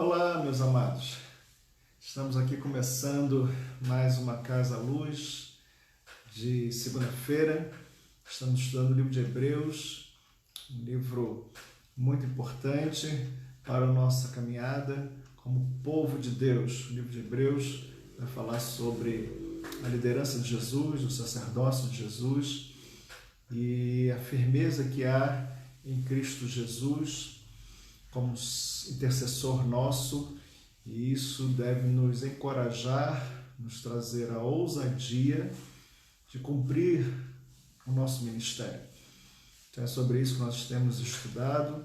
Olá, meus amados. Estamos aqui começando mais uma Casa à Luz de segunda-feira. Estamos estudando o livro de Hebreus, um livro muito importante para a nossa caminhada como povo de Deus. O livro de Hebreus vai falar sobre a liderança de Jesus, o sacerdócio de Jesus e a firmeza que há em Cristo Jesus como intercessor nosso, e isso deve nos encorajar, nos trazer a ousadia de cumprir o nosso ministério. Então é sobre isso que nós temos estudado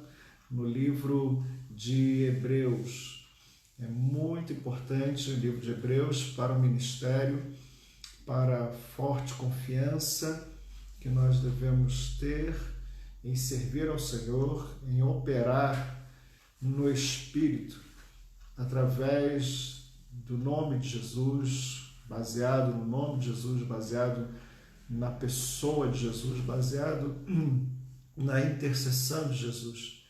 no livro de Hebreus. É muito importante o livro de Hebreus para o ministério, para a forte confiança que nós devemos ter em servir ao Senhor, em operar no Espírito, através do nome de Jesus, baseado no nome de Jesus, baseado na pessoa de Jesus, baseado na intercessão de Jesus.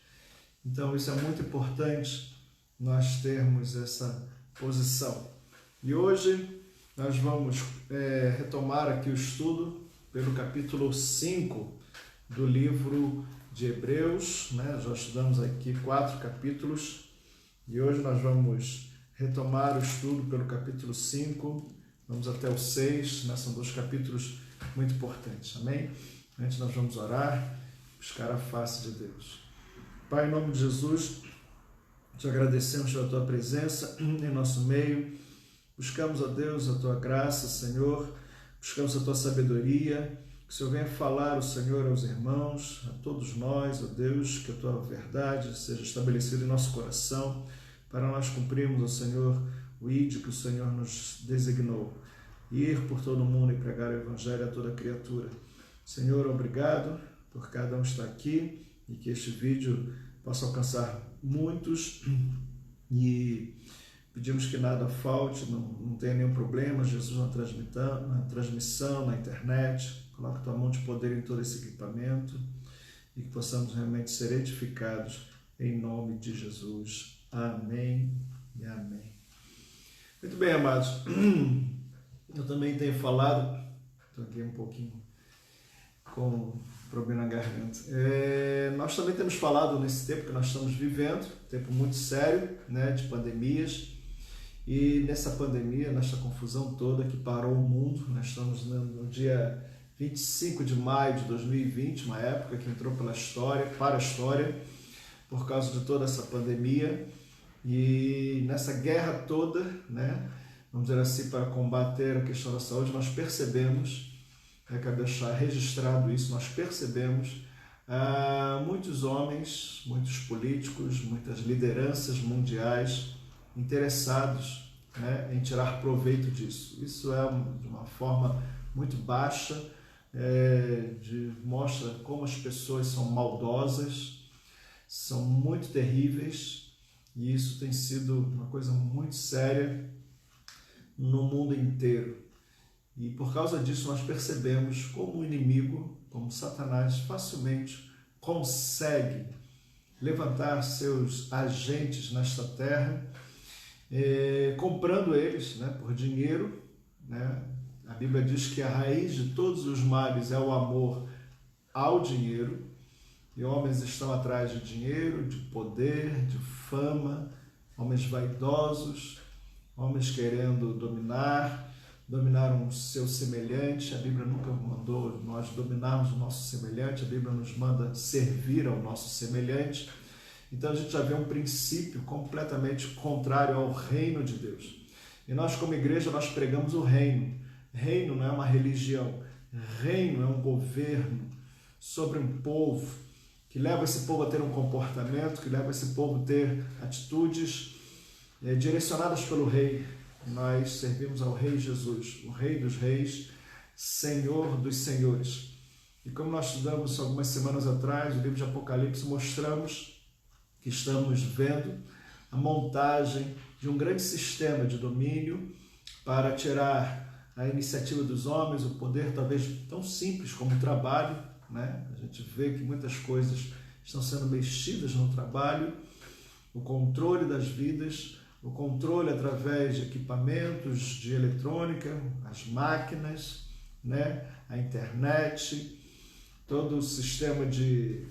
Então isso é muito importante, nós termos essa posição. E hoje nós vamos retomar aqui o estudo pelo capítulo 5 do livro de Hebreus, né? Já estudamos aqui 4 capítulos e hoje nós vamos retomar o estudo pelo capítulo 5, vamos até o 6, né? São 2 capítulos muito importantes, amém? Antes nós vamos orar, buscar a face de Deus. Pai, em nome de Jesus, te agradecemos pela tua presença em nosso meio, buscamos a Deus a tua graça, Senhor, buscamos a tua sabedoria. Que o Senhor venha falar, o Senhor, aos irmãos, a todos nós, ó Deus, que a Tua verdade seja estabelecida em nosso coração, para nós cumprirmos, ó Senhor, o ID que o Senhor nos designou, ir por todo o mundo e pregar o Evangelho a toda criatura. Senhor, obrigado por cada um estar aqui e que este vídeo possa alcançar muitos e pedimos que nada falte, não tenha nenhum problema, Jesus, na transmissão, na internet. Coloca tua mão de poder em todo esse equipamento e que possamos realmente ser edificados em nome de Jesus. Amém e amém. Muito bem, amados. Eu também tenho falado, estou aqui um pouquinho com problema na garganta. Nós também temos falado nesse tempo que nós estamos vivendo, tempo muito sério, né, de pandemias. E nessa pandemia, nessa confusão toda que parou o mundo, nós estamos no dia 25 de maio de 2020, uma época que entrou para a história, por causa de toda essa pandemia. E nessa guerra toda, né, vamos dizer assim, para combater a questão da saúde, nós percebemos, quero deixar registrado isso, nós percebemos muitos homens, muitos políticos, muitas lideranças mundiais interessados, né, em tirar proveito disso. Isso é de uma forma muito baixa, mostra como as pessoas são maldosas, são muito terríveis, e isso tem sido uma coisa muito séria no mundo inteiro. E por causa disso nós percebemos como o inimigo, como Satanás, facilmente consegue levantar seus agentes nesta terra, comprando eles, né, por dinheiro, né? A Bíblia diz que a raiz de todos os males é o amor ao dinheiro, e homens estão atrás de dinheiro, de poder, de fama, homens vaidosos, homens querendo dominar o seu semelhante. A Bíblia nunca mandou nós dominarmos o nosso semelhante, a Bíblia nos manda servir ao nosso semelhante. Então a gente já vê um princípio completamente contrário ao reino de Deus. E nós, como igreja, nós pregamos o reino. Reino não é uma religião, reino é um governo sobre um povo, que leva esse povo a ter um comportamento, que leva esse povo a ter atitudes direcionadas pelo rei. Nós servimos ao Rei Jesus, o Rei dos Reis, Senhor dos Senhores. E como nós estudamos algumas semanas atrás, o livro de Apocalipse, mostramos que estamos vendo a montagem de um grande sistema de domínio para tirar a iniciativa dos homens, o poder talvez tão simples como o trabalho, né? A gente vê que muitas coisas estão sendo mexidas no trabalho o controle das vidas, o controle através de equipamentos de eletrônica, as máquinas, né? A internet, todo o sistema de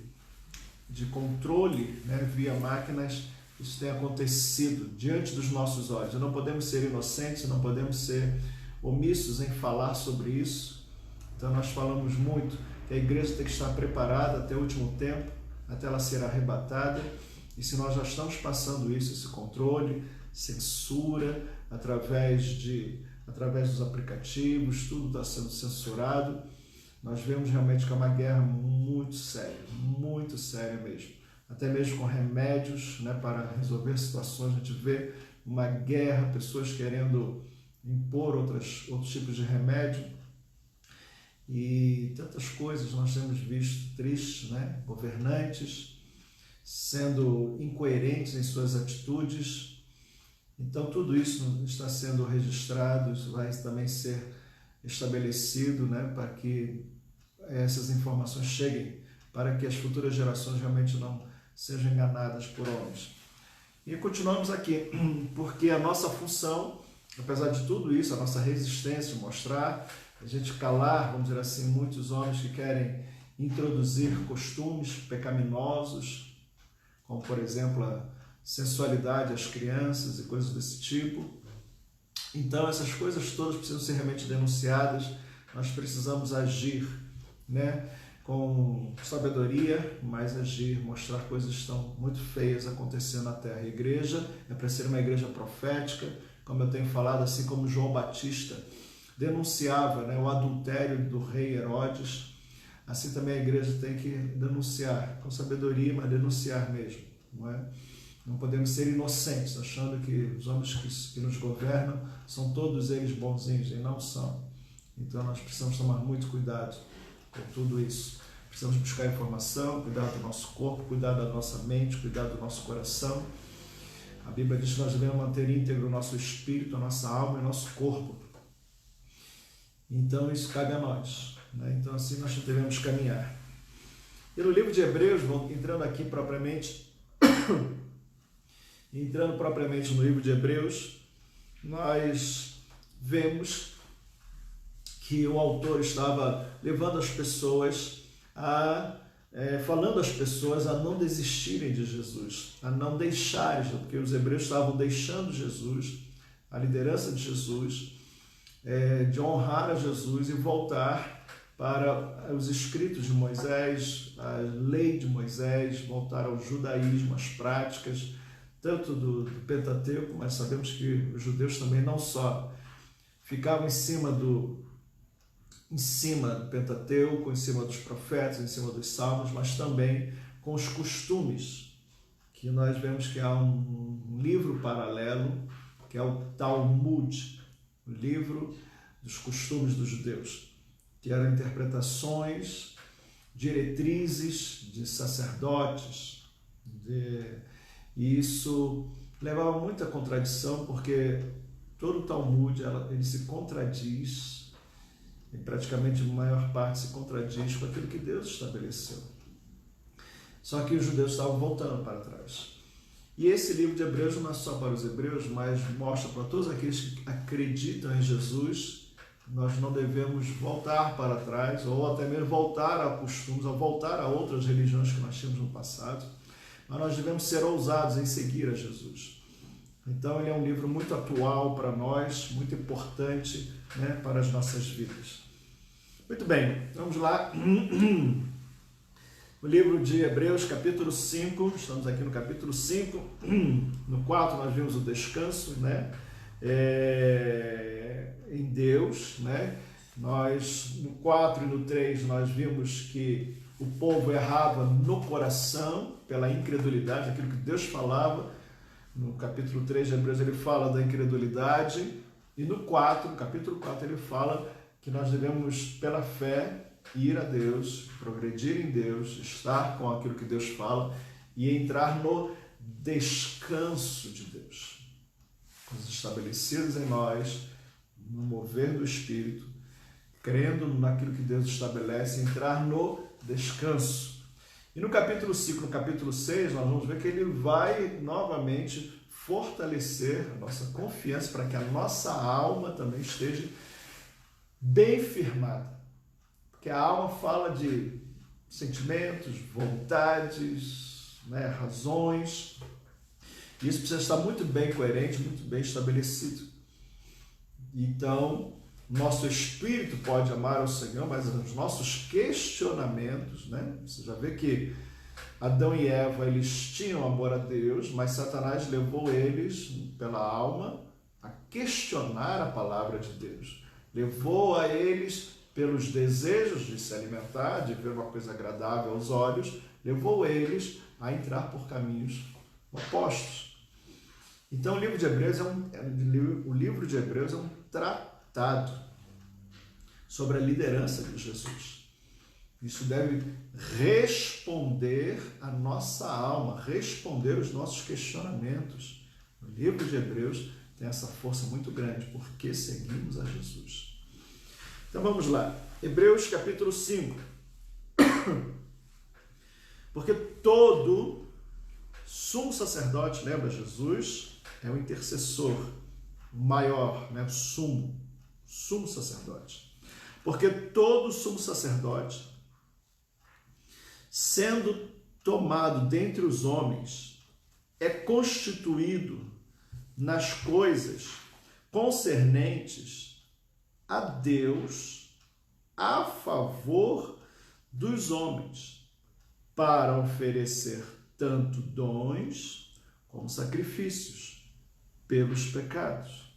controle, né? Via máquinas. Isso tem acontecido diante dos nossos olhos. Não podemos ser inocentes, não podemos ser omissos em falar sobre isso. Então nós falamos muito que a igreja tem que estar preparada até o último tempo, até ela ser arrebatada. E se nós já estamos passando isso, esse controle, censura, através dos aplicativos, tudo está sendo censurado, nós vemos realmente que é uma guerra muito séria mesmo. Até mesmo com remédios, né, para resolver situações, a gente vê uma guerra, pessoas querendo impor outros tipos de remédio e tantas coisas nós temos visto tristes, né? Governantes sendo incoerentes em suas atitudes. Então tudo isso está sendo registrado, isso vai também ser estabelecido, né, para que essas informações cheguem, para que as futuras gerações realmente não sejam enganadas por homens. E continuamos aqui, porque a nossa função, apesar de tudo isso, a nossa resistência, mostrar, a gente calar, vamos dizer assim, muitos homens que querem introduzir costumes pecaminosos, como por exemplo a sensualidade às crianças e coisas desse tipo. Então essas coisas todas precisam ser realmente denunciadas, nós precisamos agir, né, com sabedoria, mas agir, mostrar coisas que estão muito feias acontecendo na terra. A igreja é para ser uma igreja profética, como eu tenho falado, assim como João Batista denunciava, né, o adultério do rei Herodes, assim também a igreja tem que denunciar, com sabedoria, mas denunciar mesmo, não é? Não podemos ser inocentes, achando que os homens que nos governam são todos eles bonzinhos, e não são. Então nós precisamos tomar muito cuidado com tudo isso. Precisamos buscar informação, cuidar do nosso corpo, cuidar da nossa mente, cuidar do nosso coração. A Bíblia diz que nós devemos manter íntegro o nosso espírito, a nossa alma e o nosso corpo. Então isso cabe a nós, né? Então assim nós devemos caminhar. E no livro de Hebreus, entrando propriamente no livro de Hebreus, nós vemos que o autor estava levando as pessoas falando às pessoas a não desistirem de Jesus, a não deixarem, porque os hebreus estavam deixando Jesus, a liderança de Jesus, de honrar a Jesus e voltar para os escritos de Moisés, a lei de Moisés, voltar ao judaísmo, às práticas, tanto do Pentateuco, mas sabemos que os judeus também não só ficavam em cima do Pentateuco, em cima dos profetas, em cima dos salmos, mas também com os costumes, que nós vemos que há um livro paralelo, que é o Talmud, o livro dos costumes dos judeus, que eram interpretações, diretrizes de sacerdotes, e isso levava muita contradição, porque todo o Talmud ele se contradiz, e praticamente a maior parte se contradiz com aquilo que Deus estabeleceu. Só que os judeus estavam voltando para trás. E esse livro de Hebreus não é só para os hebreus, mas mostra para todos aqueles que acreditam em Jesus. Nós não devemos voltar para trás, ou até mesmo voltar a costumes, ou voltar a outras religiões que nós tínhamos no passado, mas nós devemos ser ousados em seguir a Jesus. Então ele é um livro muito atual para nós, muito importante, né, para as nossas vidas. Muito bem, vamos lá. O livro de Hebreus, capítulo 5, estamos aqui no capítulo 5, no 4 nós vimos o descanso, né, em Deus, né? Nós, no 4 e no 3 nós vimos que o povo errava no coração, pela incredulidade, aquilo que Deus falava. No capítulo 3 de Hebreus ele fala da incredulidade, e no capítulo 4 ele fala que nós devemos, pela fé, ir a Deus, progredir em Deus, estar com aquilo que Deus fala e entrar no descanso de Deus. Coisas estabelecidas em nós, no mover do Espírito, crendo naquilo que Deus estabelece, entrar no descanso. E no capítulo 5, no capítulo 6, nós vamos ver que ele vai novamente fortalecer a nossa confiança para que a nossa alma também esteja bem firmada. Porque a alma fala de sentimentos, vontades, né, razões. E isso precisa estar muito bem coerente, muito bem estabelecido. Então, nosso espírito pode amar ao Senhor, mas os nossos questionamentos, né? Você já vê que Adão e Eva, eles tinham amor a Deus, mas Satanás levou eles, pela alma, a questionar a palavra de Deus. Levou a eles, pelos desejos de se alimentar, de ver uma coisa agradável aos olhos, levou eles a entrar por caminhos opostos. Então, o livro de Hebreus é um tratado sobre a liderança de Jesus. Isso deve responder a nossa alma, responder os nossos questionamentos. O livro de Hebreus tem essa força muito grande, porque seguimos a Jesus. Então vamos lá, Hebreus capítulo 5. Porque todo sumo sacerdote, lembra, Jesus é o intercessor maior, né? Sumo sacerdote. Porque todo sumo sacerdote, sendo tomado dentre os homens, é constituído nas coisas concernentes a Deus a favor dos homens, para oferecer tanto dons como sacrifícios pelos pecados.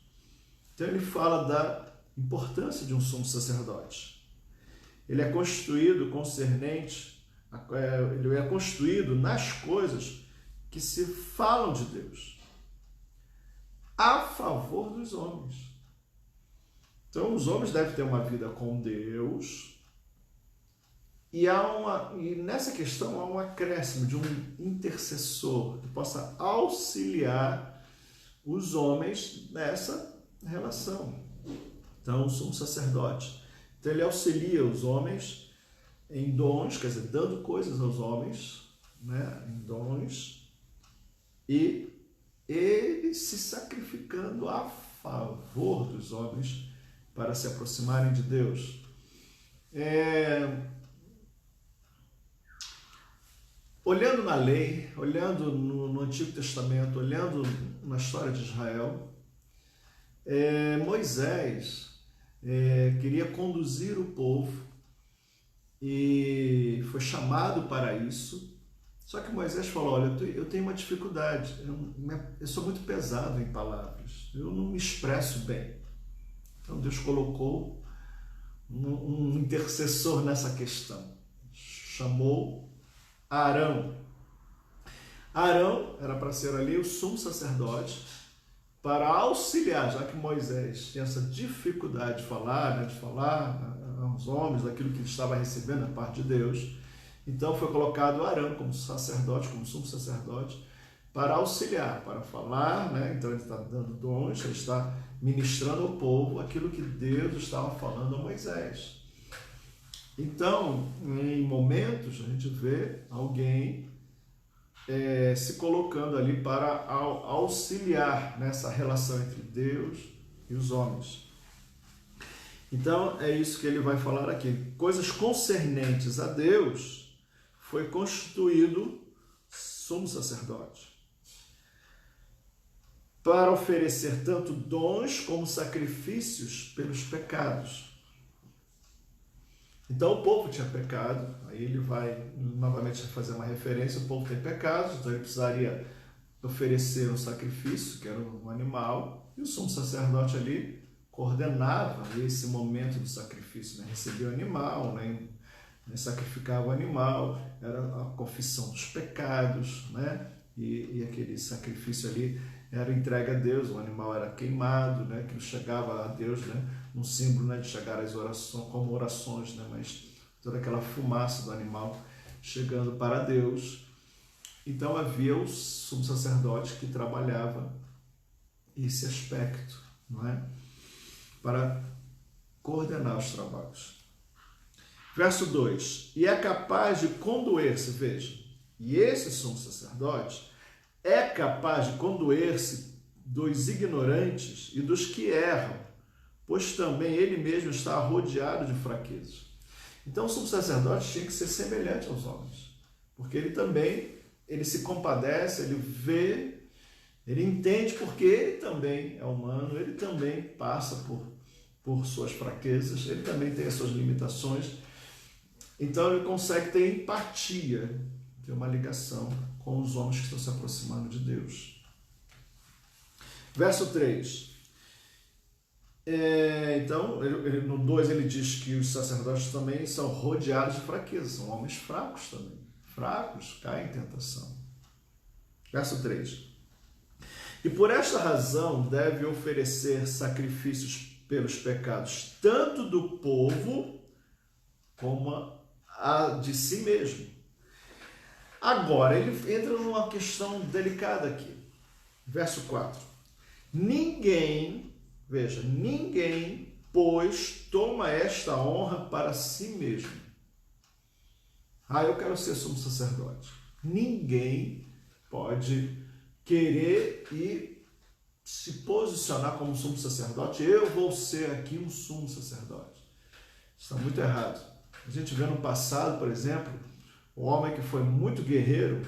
Então ele fala da importância de um sumo sacerdote. Ele é constituído ele é constituído nas coisas que se falam de Deus, a favor dos homens. Então os homens devem ter uma vida com Deus, e nessa questão há um acréscimo de um intercessor que possa auxiliar os homens nessa relação. Então, o sumo sacerdote. Então, ele auxilia os homens em dons, quer dizer, dando coisas aos homens, né, em dons, e ele se sacrificando a favor dos homens para se aproximarem de Deus. Olhando na lei, olhando no Antigo Testamento, olhando na história de Israel, Moisés queria conduzir o povo e foi chamado para isso. Só que Moisés falou: olha, eu tenho uma dificuldade, eu sou muito pesado em palavras, eu não me expresso bem. Então Deus colocou um intercessor nessa questão, chamou Arão. Arão era para ser ali o sumo sacerdote, para auxiliar, já que Moisés tinha essa dificuldade de falar, né, de falar aos homens daquilo que ele estava recebendo da parte de Deus. Então foi colocado Arão como sacerdote, como sumo sacerdote, para auxiliar, para falar, né? Então ele está dando dons, ele está ministrando ao povo aquilo que Deus estava falando a Moisés. Então, em momentos, a gente vê alguém se colocando ali para auxiliar nessa relação entre Deus e os homens. Então, é isso que ele vai falar aqui. Coisas concernentes a Deus, foi constituído sumo sacerdote, para oferecer tanto dons como sacrifícios pelos pecados. Então o povo tinha pecado, aí ele vai novamente fazer uma referência: o povo tem pecados, então ele precisaria oferecer um sacrifício, que era um animal, e o sumo sacerdote ali coordenava esse momento do sacrifício, né? Recebia o animal, né? Sacrificava o animal, era a confissão dos pecados, né? E aquele sacrifício ali era entregue a Deus, o animal era queimado, né? Que chegava a Deus, né? Um símbolo, né, de chegar às orações, como orações, né? Mas toda aquela fumaça do animal chegando para Deus. Então havia o sumo sacerdote que trabalhava esse aspecto, não é? Para coordenar os trabalhos. Verso 2: e é capaz de condoer-se, veja, e esse sumo sacerdote é capaz de condoer-se dos ignorantes e dos que erram, pois também ele mesmo está rodeado de fraquezas. Então o sumo sacerdote tinha que ser semelhante aos homens, porque ele se compadece, ele vê, ele entende, porque ele também é humano, ele também passa por suas fraquezas, ele também tem as suas limitações. Então ele consegue ter empatia, ter uma ligação com os homens que estão se aproximando de Deus. Verso 3. Então, no 2 ele diz que os sacerdotes também são rodeados de fraqueza, são homens fracos também. Fracos caem em tentação. Verso 3. E por esta razão deve oferecer sacrifícios pelos pecados, tanto do povo como a de si mesmo. Agora, ele entra numa questão delicada aqui. Verso 4. Ninguém, pois, toma esta honra para si mesmo. Eu quero ser sumo sacerdote. Ninguém pode querer e se posicionar como sumo sacerdote. Eu vou ser aqui um sumo sacerdote. Isso está muito errado. A gente vê no passado, por exemplo, o homem que foi muito guerreiro,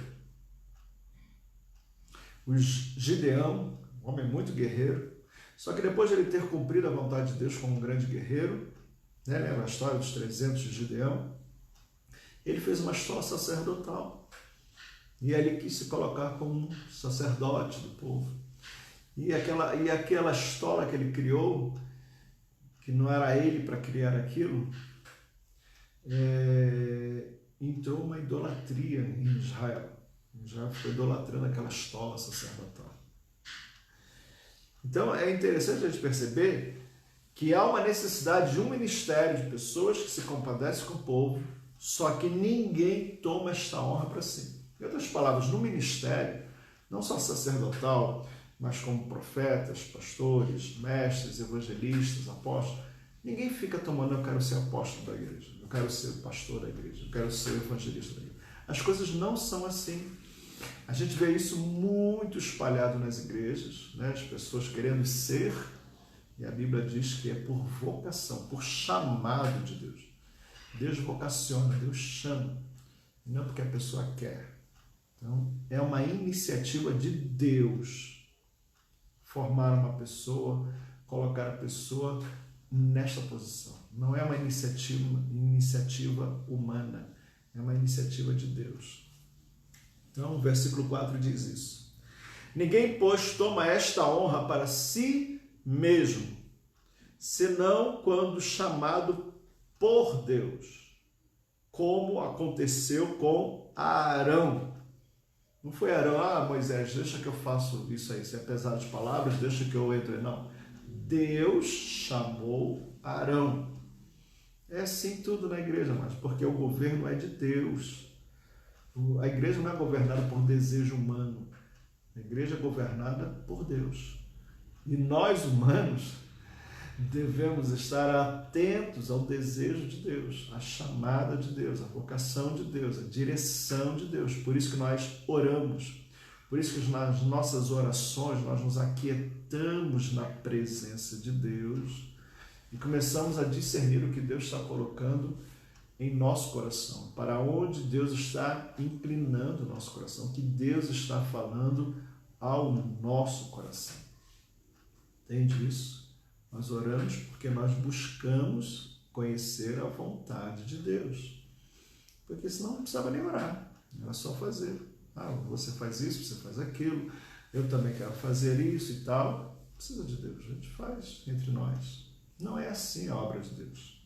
o Gideão, um homem muito guerreiro, só que depois de ele ter cumprido a vontade de Deus como um grande guerreiro, né, lembra a história dos 300 de Gideão? Ele fez uma estola sacerdotal. E ele quis se colocar como um sacerdote do povo. E aquela estola que ele criou, que não era ele para criar aquilo, entrou uma idolatria em Israel. Israel foi idolatrando aquela estola sacerdotal. Então é interessante a gente perceber que há uma necessidade de um ministério de pessoas que se compadecem com o povo, só que ninguém toma esta honra para si. Em outras palavras, no ministério, não só sacerdotal, mas como profetas, pastores, mestres, evangelistas, apóstolos, ninguém fica tomando, eu quero ser apóstolo da igreja, eu quero ser pastor da igreja, eu quero ser evangelista da igreja. As coisas não são assim. A gente vê isso muito espalhado nas igrejas, né? As pessoas querendo ser, e a Bíblia diz que é por vocação, por chamado de Deus. Deus vocaciona, Deus chama, não porque a pessoa quer. Então, é uma iniciativa de Deus formar uma pessoa, colocar a pessoa nesta posição. Não é uma iniciativa humana, é uma iniciativa de Deus. Então, o versículo 4 diz isso. Ninguém, pois, toma esta honra para si mesmo, senão quando chamado por Deus, como aconteceu com Arão. Não foi Arão, Moisés, deixa que eu faço isso aí, se é pesado de palavras, deixa que eu entre. Não. Deus chamou Arão. É assim tudo na igreja, mas porque o governo é de Deus. A igreja não é governada por desejo humano. A igreja é governada por Deus. E nós, humanos, devemos estar atentos ao desejo de Deus, à chamada de Deus, à vocação de Deus, à direção de Deus. Por isso que nós oramos, por isso que nas nossas orações nós nos aquietamos na presença de Deus e começamos a discernir o que Deus está colocando em nosso coração, para onde Deus está inclinando o nosso coração, o que Deus está falando ao nosso coração. Entende isso? Nós oramos porque nós buscamos conhecer a vontade de Deus. Porque senão não precisava nem orar, era só fazer. Você faz isso, você faz aquilo, eu também quero fazer isso e tal. Não precisa de Deus, a gente faz entre nós. Não é assim a obra de Deus.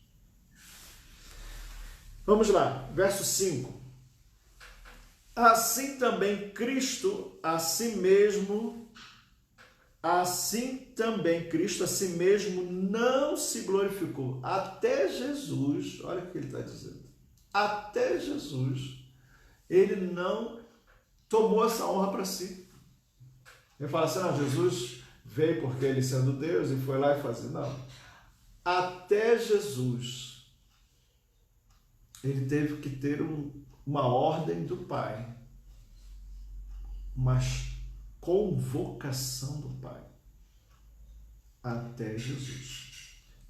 Vamos lá, verso 5. Assim também Cristo a si mesmo não se glorificou. Até Jesus, olha o que ele está dizendo, até Jesus, ele não tomou essa honra para si. Ele fala assim, Jesus veio porque ele sendo Deus e foi lá e fazia. Não. Até Jesus, ele teve que ter uma ordem do Pai, uma convocação do Pai até Jesus.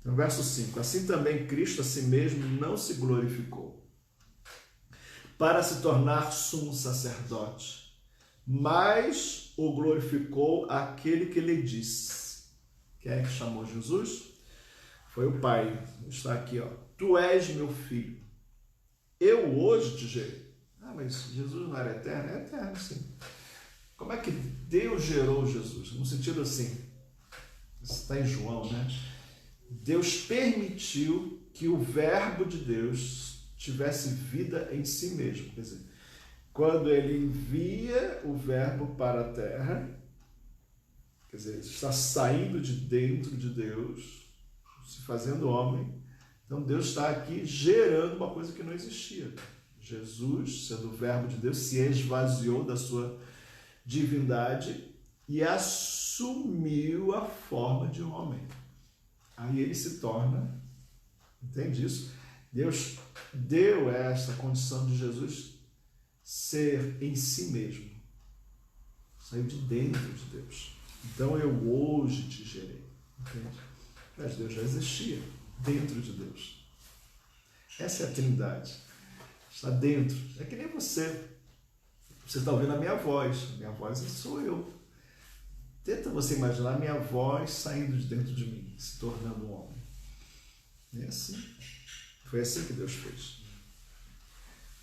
Então, verso 5: assim também Cristo a si mesmo não se glorificou para se tornar sumo sacerdote, mas o glorificou aquele que lhe disse. Quem é que chamou Jesus? Foi o Pai. Está aqui, ó. Tu és meu filho, eu hoje te gerei. Mas Jesus não era eterno? É eterno, sim. Como é que Deus gerou Jesus? No sentido assim, isso está em João, né? Deus permitiu que o verbo de Deus tivesse vida em si mesmo. Quer dizer, quando ele envia o verbo para a terra, quer dizer, está saindo de dentro de Deus, se fazendo homem. Então Deus está aqui gerando uma coisa que não existia. Jesus, sendo o verbo de Deus, se esvaziou da sua divindade e assumiu a forma de homem. Aí ele se torna, entende isso? Deus deu essa condição de Jesus ser em si mesmo. Saiu de dentro de Deus. Então eu hoje te gerei. Entende? Mas Deus já existia dentro de Deus. Essa é a Trindade. Está dentro. É que nem você. Você está ouvindo a minha voz. A minha voz sou eu. Tenta você imaginar a minha voz saindo de dentro de mim, se tornando um homem. É assim. Foi assim que Deus fez.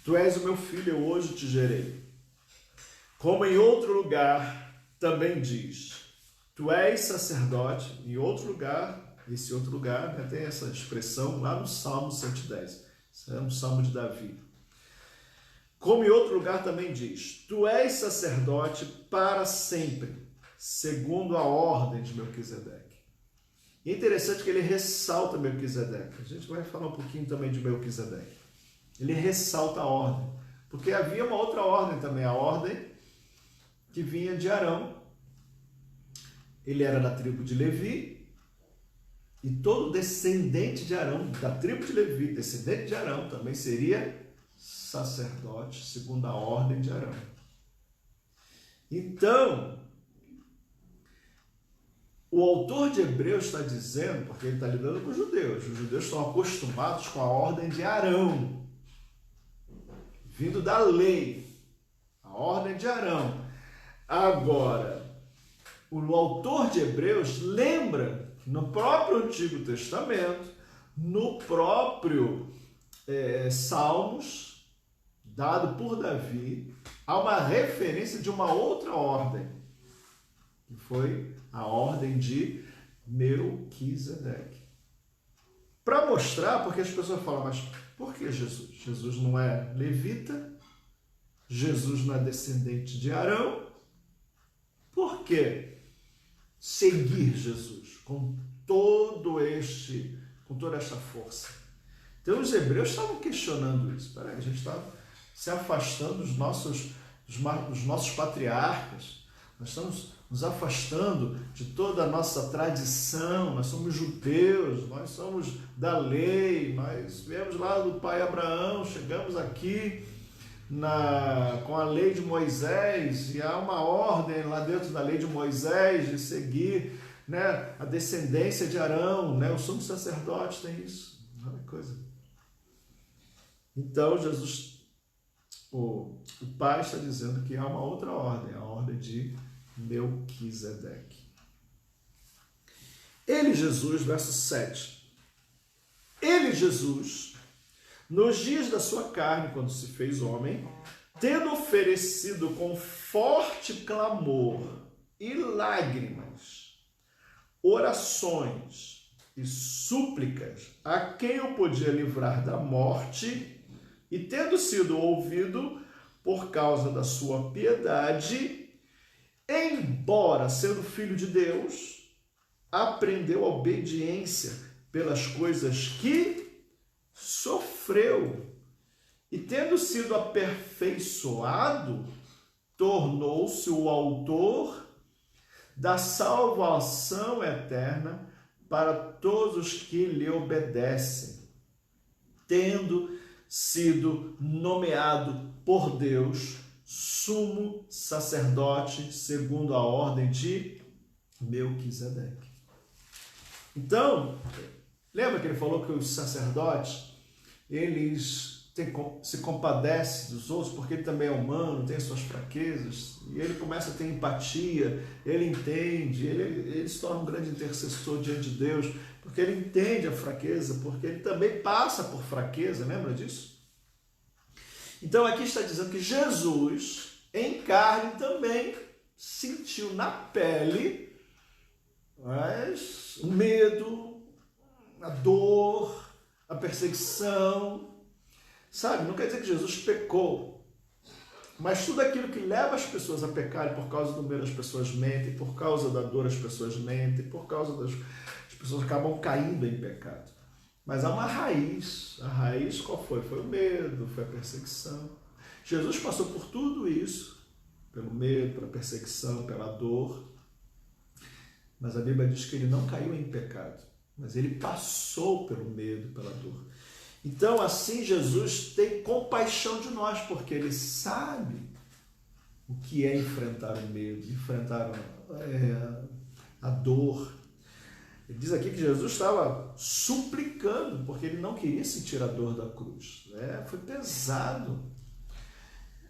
Tu és o meu filho, eu hoje te gerei. Como em outro lugar também diz, tu és sacerdote. Em outro lugar, esse outro lugar, né, tem essa expressão lá no Salmo 110. Isso é um Salmo de Davi. Como em outro lugar também diz, tu és sacerdote para sempre, segundo a ordem de Melquisedeque. E é interessante que ele ressalta Melquisedeque. A gente vai falar um pouquinho também de Melquisedeque. Ele ressalta a ordem, porque havia uma outra ordem também, a ordem que vinha de Arão. Ele era da tribo de Levi, e todo descendente de Arão, da tribo de Levi, descendente de Arão, também seria sacerdote, segundo a ordem de Arão. Então, o autor de Hebreus está dizendo, porque ele está lidando com os judeus estão acostumados com a ordem de Arão, vindo da lei, a ordem de Arão. Agora, o autor de Hebreus lembra que no próprio Antigo Testamento, no próprio Salmos, dado por Davi, há uma referência de uma outra ordem, que foi a ordem de Melquisedeque. Para mostrar, porque as pessoas falam, mas por que Jesus? Jesus não é levita? Jesus não é descendente de Arão? Por que seguir Jesus com toda esta força? Então os hebreus estavam questionando isso. Peraí, a gente está se afastando dos nossos patriarcas, nós estamos nos afastando de toda a nossa tradição, nós somos judeus, nós somos da lei, nós viemos lá do pai Abraão, chegamos aqui com a lei de Moisés, e há uma ordem lá dentro da lei de Moisés de seguir, né, a descendência de Arão, né, o sumo sacerdote tem isso, olha que coisa. Então Jesus, o Pai está dizendo que há uma outra ordem, a ordem de Melquisedeque. Ele, Jesus, verso 7. Ele, Jesus, nos dias da sua carne, quando se fez homem, tendo oferecido com forte clamor e lágrimas, orações e súplicas a quem o podia livrar da morte, e tendo sido ouvido por causa da sua piedade, embora sendo filho de Deus, aprendeu a obediência pelas coisas que sofreu, e tendo sido aperfeiçoado, tornou-se o autor da salvação eterna para todos os que lhe obedecem, tendo sido nomeado por Deus sumo sacerdote segundo a ordem de Melquisedeque. Então, lembra que ele falou que os sacerdotes, eles se compadecem dos outros, porque ele também é humano, tem suas fraquezas, e ele começa a ter empatia, ele entende, ele se torna um grande intercessor diante de Deus, porque ele entende a fraqueza, porque ele também passa por fraqueza, lembra disso? Então aqui está dizendo que Jesus, em carne, também sentiu na pele o medo, a dor, a perseguição. Sabe, não quer dizer que Jesus pecou, mas tudo aquilo que leva as pessoas a pecarem, por causa do medo as pessoas mentem, por causa da dor as pessoas mentem, por causa as pessoas acabam caindo em pecado. Mas há uma raiz. A raiz qual foi? Foi o medo, foi a perseguição. Jesus passou por tudo isso, pelo medo, pela perseguição, pela dor. Mas a Bíblia diz que ele não caiu em pecado, mas ele passou pelo medo, pela dor. Então, assim, Jesus tem compaixão de nós, porque ele sabe o que é enfrentar o medo, enfrentar a dor. Ele diz aqui que Jesus estava suplicando, porque ele não queria sentir a dor da cruz. Foi pesado.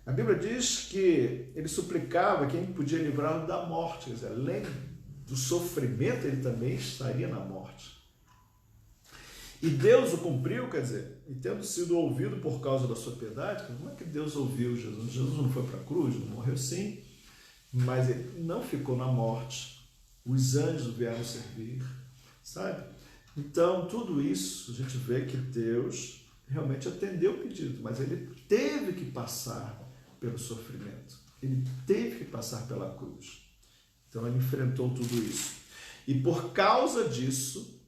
A Bíblia diz que ele suplicava quem podia livrá-lo da morte. Quer dizer, além do sofrimento, ele também estaria na morte. E Deus o cumpriu, quer dizer, e tendo sido ouvido por causa da sua piedade, como é que Deus ouviu Jesus? Jesus não foi para a cruz, não morreu sim, mas ele não ficou na morte. Os anjos vieram servir, sabe? Então, tudo isso, a gente vê que Deus realmente atendeu o pedido, mas ele teve que passar pelo sofrimento. Ele teve que passar pela cruz. Então, ele enfrentou tudo isso. E por causa disso,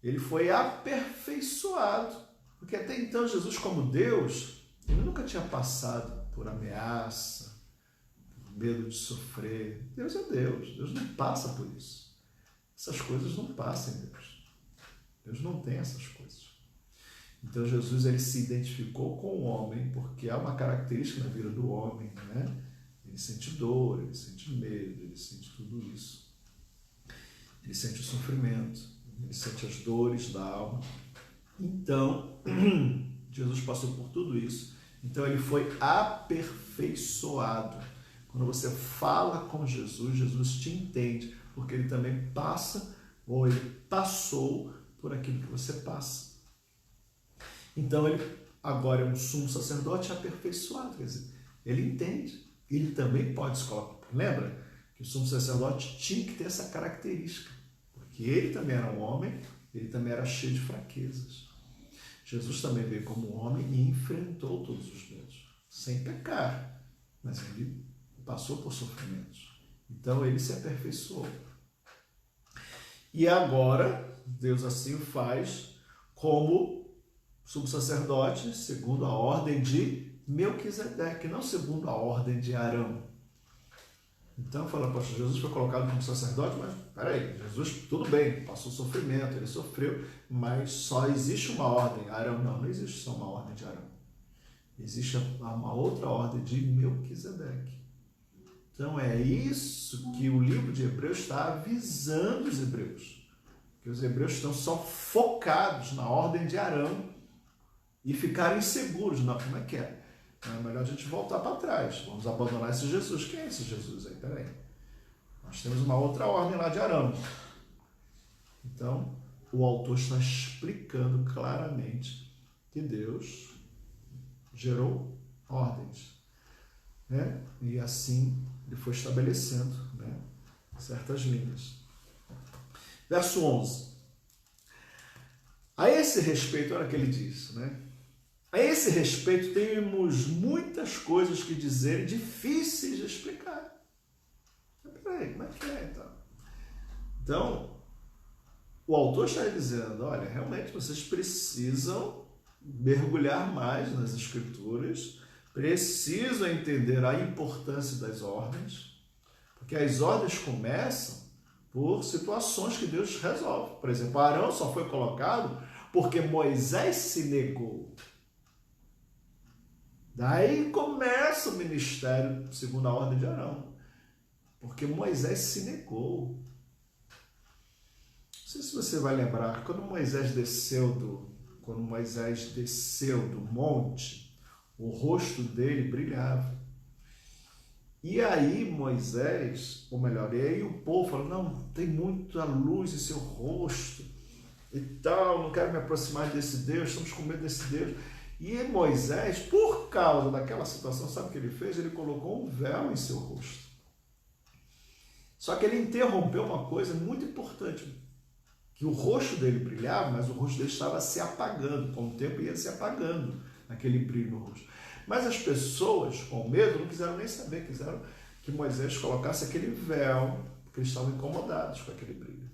ele foi aperfeiçoado, porque até então Jesus, como Deus, ele nunca tinha passado por ameaça, por medo de sofrer. Deus é Deus, Deus não passa por isso. Essas coisas não passam em Deus. Deus não tem essas coisas. Então Jesus, ele se identificou com o homem, porque há uma característica na vida do homem, né? Ele sente dor, ele sente medo, ele sente tudo isso. Ele sente o sofrimento. Ele sente as dores da alma. Então, Jesus passou por tudo isso. Então, ele foi aperfeiçoado. Quando você fala com Jesus, Jesus te entende, porque ele também passa, ou ele passou por aquilo que você passa. Então, ele agora é um sumo sacerdote aperfeiçoado. Quer dizer, ele entende. Ele também pode se colocar. Lembra que o sumo sacerdote tinha que ter essa característica. Que ele também era um homem, ele também era cheio de fraquezas. Jesus também veio como homem e enfrentou todos os medos, sem pecar, mas ele passou por sofrimentos. Então ele se aperfeiçoou. E agora, Deus assim o faz como sumo sacerdote, segundo a ordem de Melquisedeque, não segundo a ordem de Arão. Então, falando, poxa, Jesus foi colocado como sacerdote, mas peraí, Jesus, tudo bem, passou sofrimento, ele sofreu, mas só existe uma ordem. Arão não existe só uma ordem de Arão. Existe uma outra ordem de Melquisedeque. Então, é isso que o livro de Hebreus está avisando os hebreus. Que os hebreus estão só focados na ordem de Arão e ficarem seguros. Não, como é que é? É melhor a gente voltar para trás. Vamos abandonar esse Jesus. Quem é esse Jesus aí? Peraí. Nós temos uma outra ordem lá de Arão. Então, o autor está explicando claramente que Deus gerou ordens, né? E assim ele foi estabelecendo, né, certas linhas. Verso 11. A esse respeito, olha o que ele diz, né? A esse respeito, temos muitas coisas que dizer difíceis de explicar. Peraí, como é que é então? Então, o autor está dizendo, olha, realmente vocês precisam mergulhar mais nas Escrituras, precisam entender a importância das ordens, porque as ordens começam por situações que Deus resolve. Por exemplo, Arão só foi colocado porque Moisés se negou. Daí começa o ministério segundo a ordem de Arão, porque Moisés se negou. Não sei se você vai lembrar, quando Moisés desceu do monte, o rosto dele brilhava. E aí Moisés, ou melhor, e aí o povo falou, não, tem muita luz em seu rosto e tal, não quero me aproximar desse Deus, estamos com medo desse Deus. E Moisés, por causa daquela situação, sabe o que ele fez? Ele colocou um véu em seu rosto. Só que ele interrompeu uma coisa muito importante, que o rosto dele brilhava, mas o rosto dele estava se apagando, com o tempo ia se apagando aquele brilho no rosto. Mas as pessoas, com medo, não quiseram nem saber, quiseram que Moisés colocasse aquele véu, porque eles estavam incomodados com aquele brilho.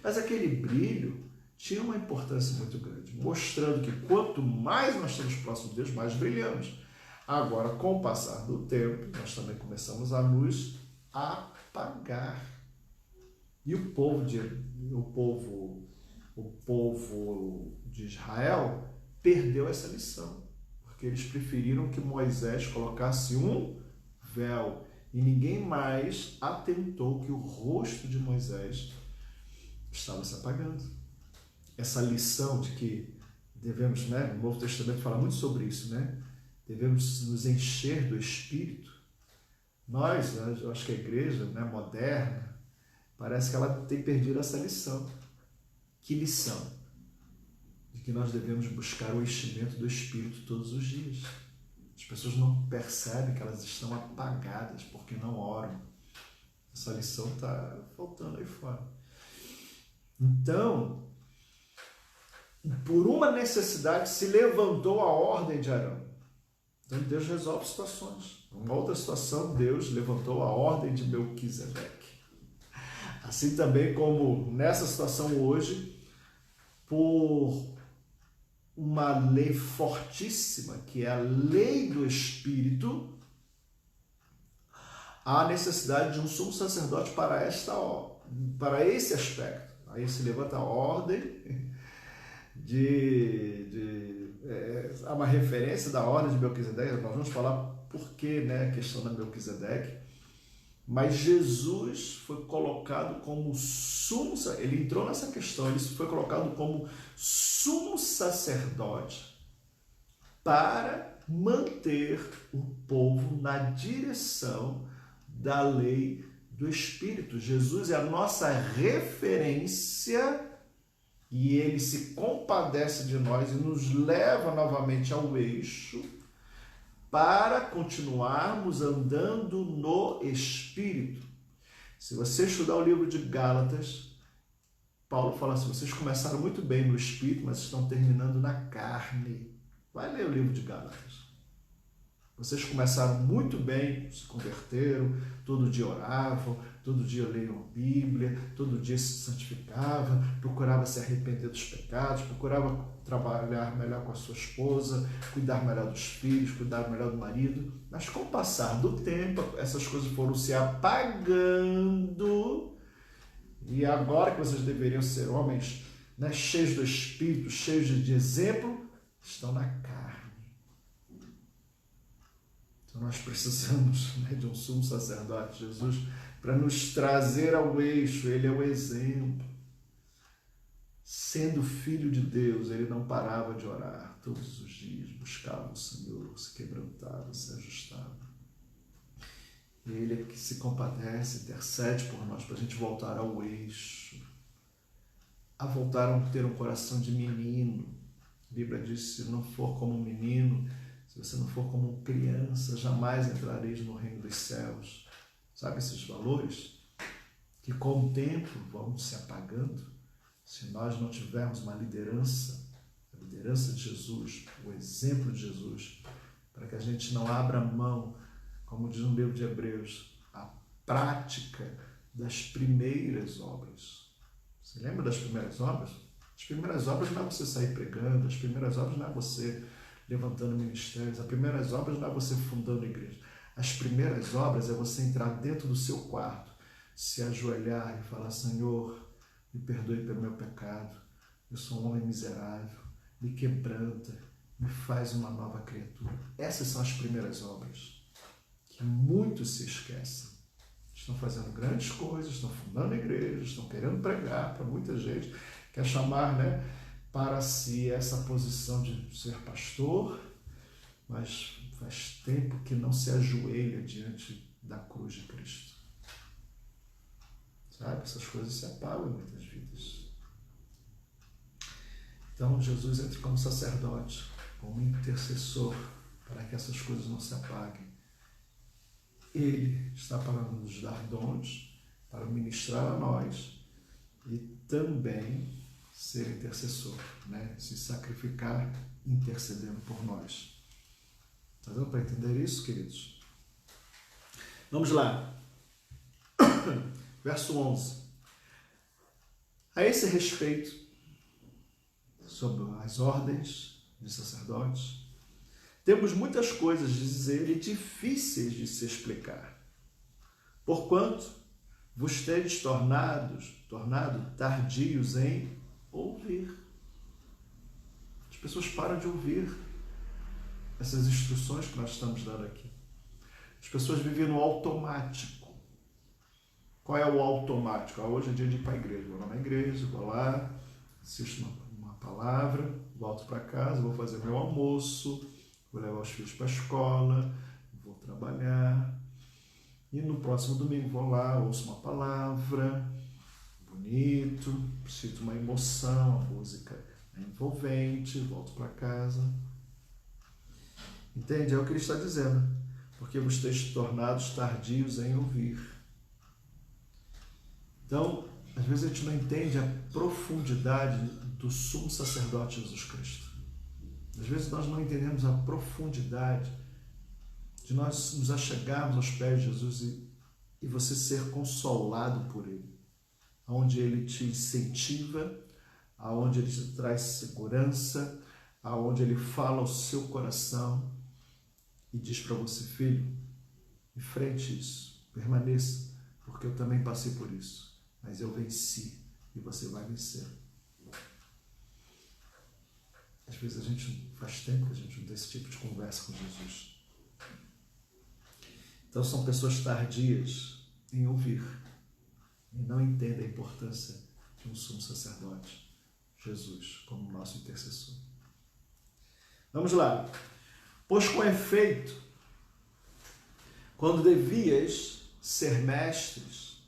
Mas aquele brilho tinha uma importância muito grande, mostrando que quanto mais nós estamos próximos de Deus, mais brilhamos. Agora, com o passar do tempo, nós também começamos a nos apagar. E o povo de Israel perdeu essa lição, porque eles preferiram que Moisés colocasse um véu e ninguém mais atentou que o rosto de Moisés estava se apagando. Essa lição de que devemos, né, o Novo Testamento fala muito sobre isso, né? Devemos nos encher do Espírito. Nós, eu acho que a igreja, né, moderna, parece que ela tem perdido essa lição. Que lição? De que nós devemos buscar o enchimento do Espírito todos os dias. As pessoas não percebem que elas estão apagadas porque não oram. Essa lição está faltando aí fora. Então, por uma necessidade se levantou a ordem de Arão. Então Deus resolve situações. Uma outra situação, Deus levantou a ordem de Melquisedeque. Assim também como nessa situação hoje, por uma lei fortíssima, que é a lei do Espírito, há necessidade de um sumo sacerdote para esse aspecto. Aí se levanta a ordem há uma referência da ordem de Melquisedeque. Nós vamos falar por que, né, a questão da Melquisedeque. Mas Jesus foi colocado como sumo, ele entrou nessa questão, ele foi colocado como sumo sacerdote para manter o povo na direção da lei do Espírito. Jesus é a nossa referência e ele se compadece de nós e nos leva novamente ao eixo para continuarmos andando no Espírito. Se você estudar o livro de Gálatas, Paulo fala assim, vocês começaram muito bem no Espírito, mas estão terminando na carne. Vai ler o livro de Gálatas. Vocês começaram muito bem, se converteram, todo dia oravam, todo dia liam a Bíblia, todo dia se santificavam, procurava se arrepender dos pecados, procurava trabalhar melhor com a sua esposa, cuidar melhor dos filhos, cuidar melhor do marido. Mas com o passar do tempo, essas coisas foram se apagando e agora que vocês deveriam ser homens, né, cheios do Espírito, cheios de exemplo, estão na carne. Então nós precisamos, né, de um sumo sacerdote, Jesus, para nos trazer ao eixo. Ele é o exemplo. Sendo filho de Deus, ele não parava de orar todos os dias, buscava o Senhor, se quebrantava, se ajustava. E ele é que se compadece, intercede por nós, para a gente voltar ao eixo, a voltar a ter um coração de menino. A Bíblia diz, se não for como um menino, se você não for como criança, jamais entrareis no reino dos céus. Sabe esses valores? Que com o tempo vão se apagando. Se nós não tivermos uma liderança, a liderança de Jesus, o exemplo de Jesus, para que a gente não abra mão, como diz no livro de Hebreus, a prática das primeiras obras. Você lembra das primeiras obras? As primeiras obras não é você sair pregando, as primeiras obras não é você levantando ministérios, as primeiras obras não é você fundando igreja. As primeiras obras é você entrar dentro do seu quarto, se ajoelhar e falar, Senhor, me perdoe pelo meu pecado, eu sou um homem miserável, me quebranta, me faz uma nova criatura. Essas são as primeiras obras, que muitos se esquecem. Estão fazendo grandes coisas, estão fundando igrejas, estão querendo pregar para muita gente, quer chamar, né, para si essa posição de ser pastor, mas faz tempo que não se ajoelha diante da cruz de Cristo. Sabe? Essas coisas se apagam em muitas vidas. Então Jesus entra como sacerdote, como intercessor, para que essas coisas não se apaguem. Ele está para nos dar dons, para ministrar a nós e também ser intercessor, né? Se sacrificar intercedendo por nós. Está dando para entender isso, queridos? Vamos lá. Verso 11. A esse respeito, sobre as ordens de sacerdotes, temos muitas coisas a dizer e difíceis de se explicar, porquanto vos tendes tornado tardios em ouvir. As pessoas param de ouvir essas instruções que nós estamos dando aqui. As pessoas vivem no automático. Qual é o automático? Hoje é dia de ir para a igreja. Vou lá na igreja, vou lá, assisto uma palavra, volto para casa, vou fazer meu almoço, vou levar os filhos para a escola, vou trabalhar. E no próximo domingo vou lá, ouço uma palavra, bonito, sinto uma emoção, a música é envolvente, volto para casa. Entende? É o que ele está dizendo. Porque vos tendes tornados tardios em ouvir. Então, às vezes a gente não entende a profundidade do sumo sacerdote Jesus Cristo. Às vezes nós não entendemos a profundidade de nós nos achegarmos aos pés de Jesus e você ser consolado por Ele. Onde Ele te incentiva, aonde Ele te traz segurança, aonde Ele fala ao seu coração e diz para você: filho, enfrente isso, permaneça, porque eu também passei por isso, mas eu venci e você vai vencer. Às vezes a gente faz tempo que a gente não tem esse tipo de conversa com Jesus. Então são pessoas tardias em ouvir e não entendem a importância de um sumo sacerdote, Jesus, como nosso intercessor. Vamos lá. Pois com efeito, quando devias ser mestres,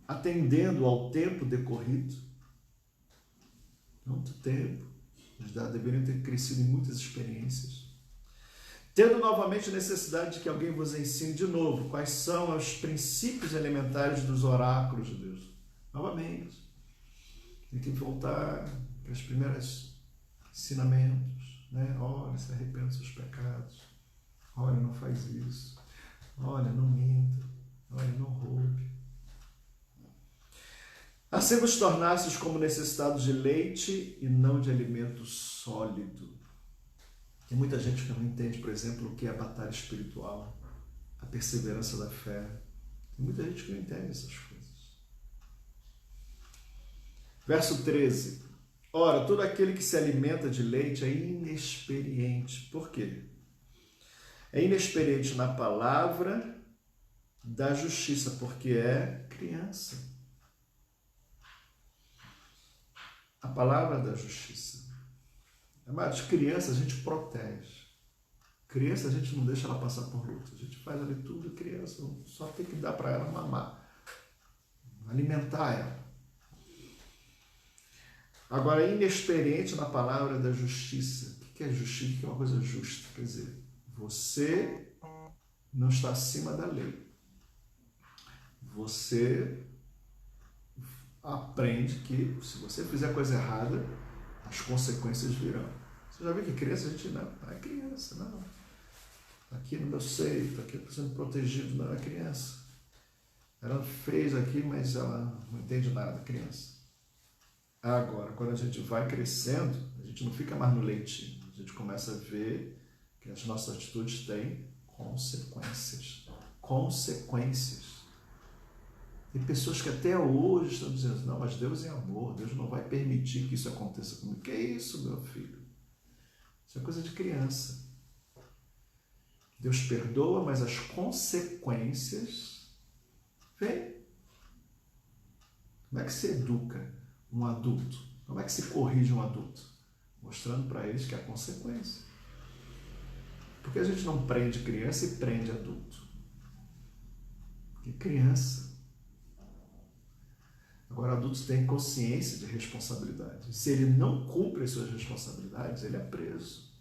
atendendo ao tempo decorrido, muito tempo, já deveriam ter crescido em muitas experiências, tendo novamente necessidade de que alguém vos ensine de novo quais são os princípios elementares dos oráculos de Deus. Novamente, tem que voltar para os primeiros ensinamentos, né? Olha, se arrependa dos seus pecados. Olha, não faz isso. Olha, não minta. Olha, não roube. Assim vos tornastes como necessitados de leite e não de alimento sólido. Tem muita gente que não entende, por exemplo, o que é a batalha espiritual, a perseverança da fé. Tem muita gente que não entende essas coisas. Verso 13. Ora, todo aquele que se alimenta de leite é inexperiente. Por quê? É inexperiente na palavra da justiça, porque é criança. A palavra da justiça. Amados, criança a gente protege. Criança a gente não deixa ela passar por luta. A gente faz ali tudo, criança só tem que dar para ela mamar. Alimentar ela. Agora, inexperiente na palavra da justiça. O que é justiça? O que é uma coisa justa? Quer dizer, você não está acima da lei. Você aprende que se você fizer coisa errada, as consequências virão. Você já viu que criança a gente não é criança, não. Está aqui no meu seio, está aqui sendo protegido, não é criança. Ela fez aqui, mas ela não entende nada, criança. Agora, quando a gente vai crescendo, a gente não fica mais no leitinho. A gente começa a ver que as nossas atitudes têm consequências. Consequências. Tem pessoas que até hoje estão dizendo: não, mas Deus é amor, Deus não vai permitir que isso aconteça comigo. Que é isso, meu filho? Isso é coisa de criança. Deus perdoa, mas as consequências vêm. Como é que se educa um adulto? Como é que se corrige um adulto? Mostrando para eles que há consequência. Porque a gente não prende criança e prende adulto? Porque criança. Agora, adultos têm consciência de responsabilidade. Se ele não cumpre as suas responsabilidades, ele é preso.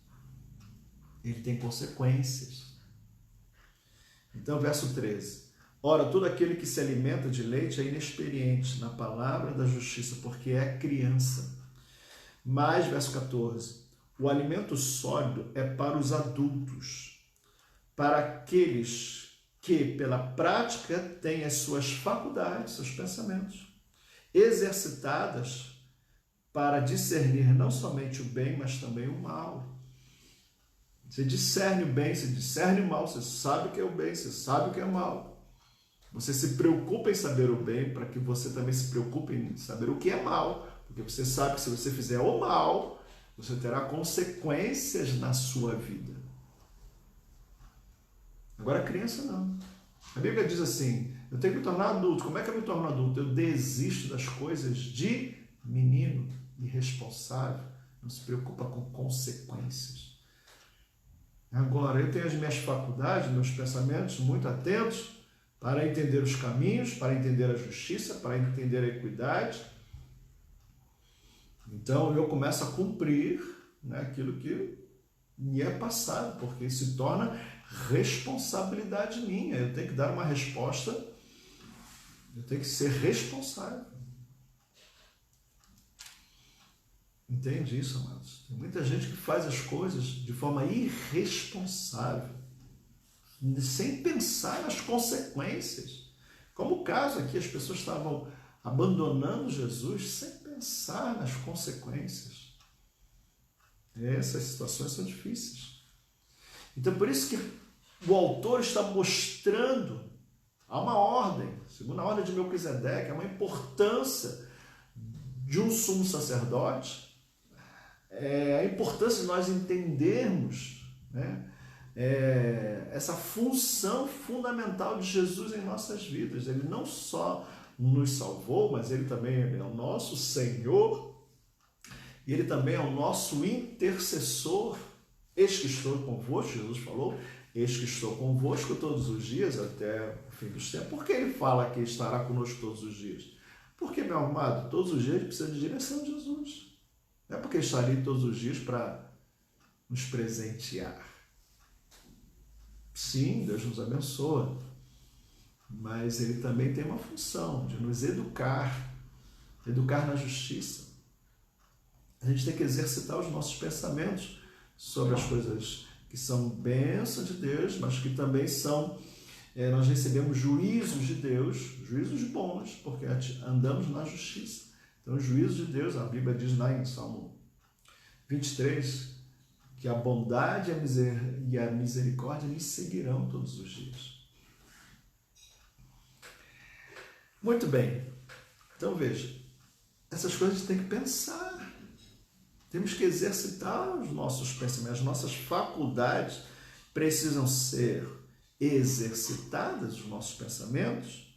Ele tem consequências. Então, verso 13. Ora, todo aquele que se alimenta de leite é inexperiente na palavra da justiça, porque é criança. Mas, verso 14, o alimento sólido é para os adultos, para aqueles que, pela prática, têm as suas faculdades, seus pensamentos, exercitadas para discernir não somente o bem, mas também o mal. Você discerne o bem, você discerne o mal, você sabe o que é o bem, você sabe o que é o mal. Você se preocupa em saber o bem para que você também se preocupe em saber o que é mal, porque você sabe que se você fizer o mal, você terá consequências na sua vida. Agora a criança não. A Bíblia diz assim, eu tenho que me tornar adulto. Como é que eu me torno adulto? Eu desisto das coisas de menino irresponsável, não se preocupa com consequências. Agora, eu tenho as minhas faculdades, meus pensamentos muito atentos para entender os caminhos, para entender a justiça, para entender a equidade. Então, eu começo a cumprir, né, aquilo que me é passado, porque se torna responsabilidade minha. Eu tenho que dar uma resposta, eu tenho que ser responsável. Entende isso, amados? Tem muita gente que faz as coisas de forma irresponsável, sem pensar nas consequências. Como o caso aqui, as pessoas estavam abandonando Jesus sem pensar nas consequências. Essas situações são difíceis. Então, por isso que o autor está mostrando há uma ordem, segundo a ordem de Melquisedeque, há uma importância de um sumo sacerdote, a importância de nós entendermos, né, essa função fundamental de Jesus em nossas vidas. Ele não só nos salvou, mas ele também é o nosso Senhor, e ele também é o nosso intercessor. Eis que estou convosco, Jesus falou, eis que estou convosco todos os dias até o fim dos tempos. Por que ele fala que estará conosco todos os dias? Porque, meu amado, todos os dias precisa de direção de Jesus. Não é porque ele está ali todos os dias para nos presentear. Sim, Deus nos abençoa, mas ele também tem uma função de nos educar, educar na justiça. A gente tem que exercitar os nossos pensamentos sobre as coisas que são bênção de Deus, mas que também são, nós recebemos juízos de Deus, juízos bons, porque andamos na justiça. Então, os juízos de Deus, a Bíblia diz lá em Salmo 23, que a bondade e a misericórdia me seguirão todos os dias. Muito bem. Então, veja, essas coisas a gente tem que pensar. Temos que exercitar os nossos pensamentos, as nossas faculdades precisam ser exercitadas, os nossos pensamentos,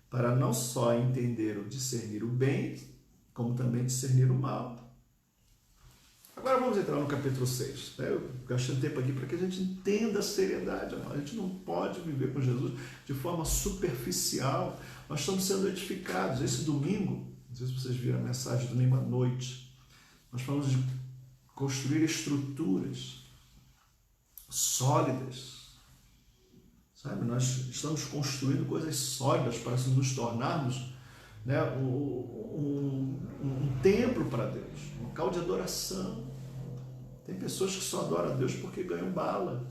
para não só entender ou discernir o bem, como também discernir o mal. Agora vamos entrar no capítulo 6. Eu gastei tempo aqui para que a gente entenda a seriedade. A gente não pode viver com Jesus de forma superficial. Nós estamos sendo edificados. Esse domingo, não sei se vocês viram a mensagem do domingo à noite, nós falamos de construir estruturas sólidas. Sabe? Nós estamos construindo coisas sólidas para nos tornarmos, né, um templo para Deus, um local de adoração. Tem pessoas que só adoram a Deus porque ganham bala.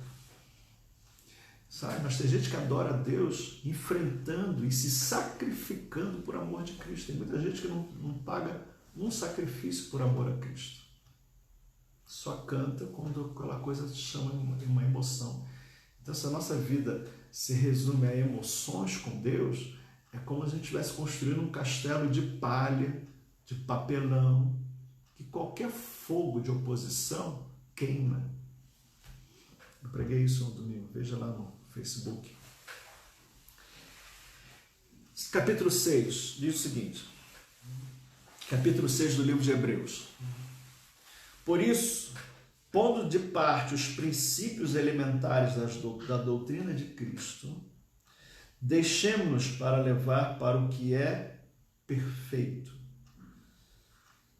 Sabe? Mas tem gente que adora a Deus enfrentando e se sacrificando por amor de Cristo. Tem muita gente que não paga um sacrifício por amor a Cristo. Só canta quando aquela coisa chama uma emoção. Então, se a nossa vida se resume a emoções com Deus, é como se a gente estivesse construindo um castelo de palha, de papelão, que qualquer fogo de oposição queima. Eu preguei isso no domingo, veja lá no Facebook. Capítulo 6 diz o seguinte, capítulo 6 do livro de Hebreus. Por isso, pondo de parte os princípios elementares da doutrina de Cristo, deixemos-nos para levar para o que é perfeito,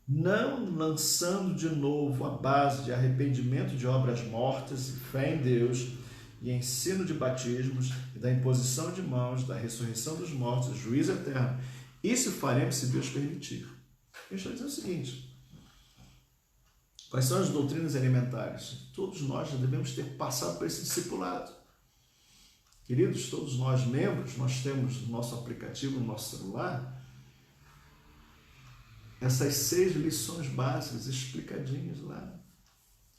não lançando de novo a base de arrependimento de obras mortas e fé em Deus, e ensino de batismos, e da imposição de mãos, da ressurreição dos mortos, juízo eterno. Isso faremos se Deus permitir. Eu estou dizendo o seguinte, quais são as doutrinas elementares? Todos nós já devemos ter passado por esse discipulado. Queridos, todos nós membros, nós temos no nosso aplicativo, no nosso celular, essas 6 lições básicas explicadinhas lá.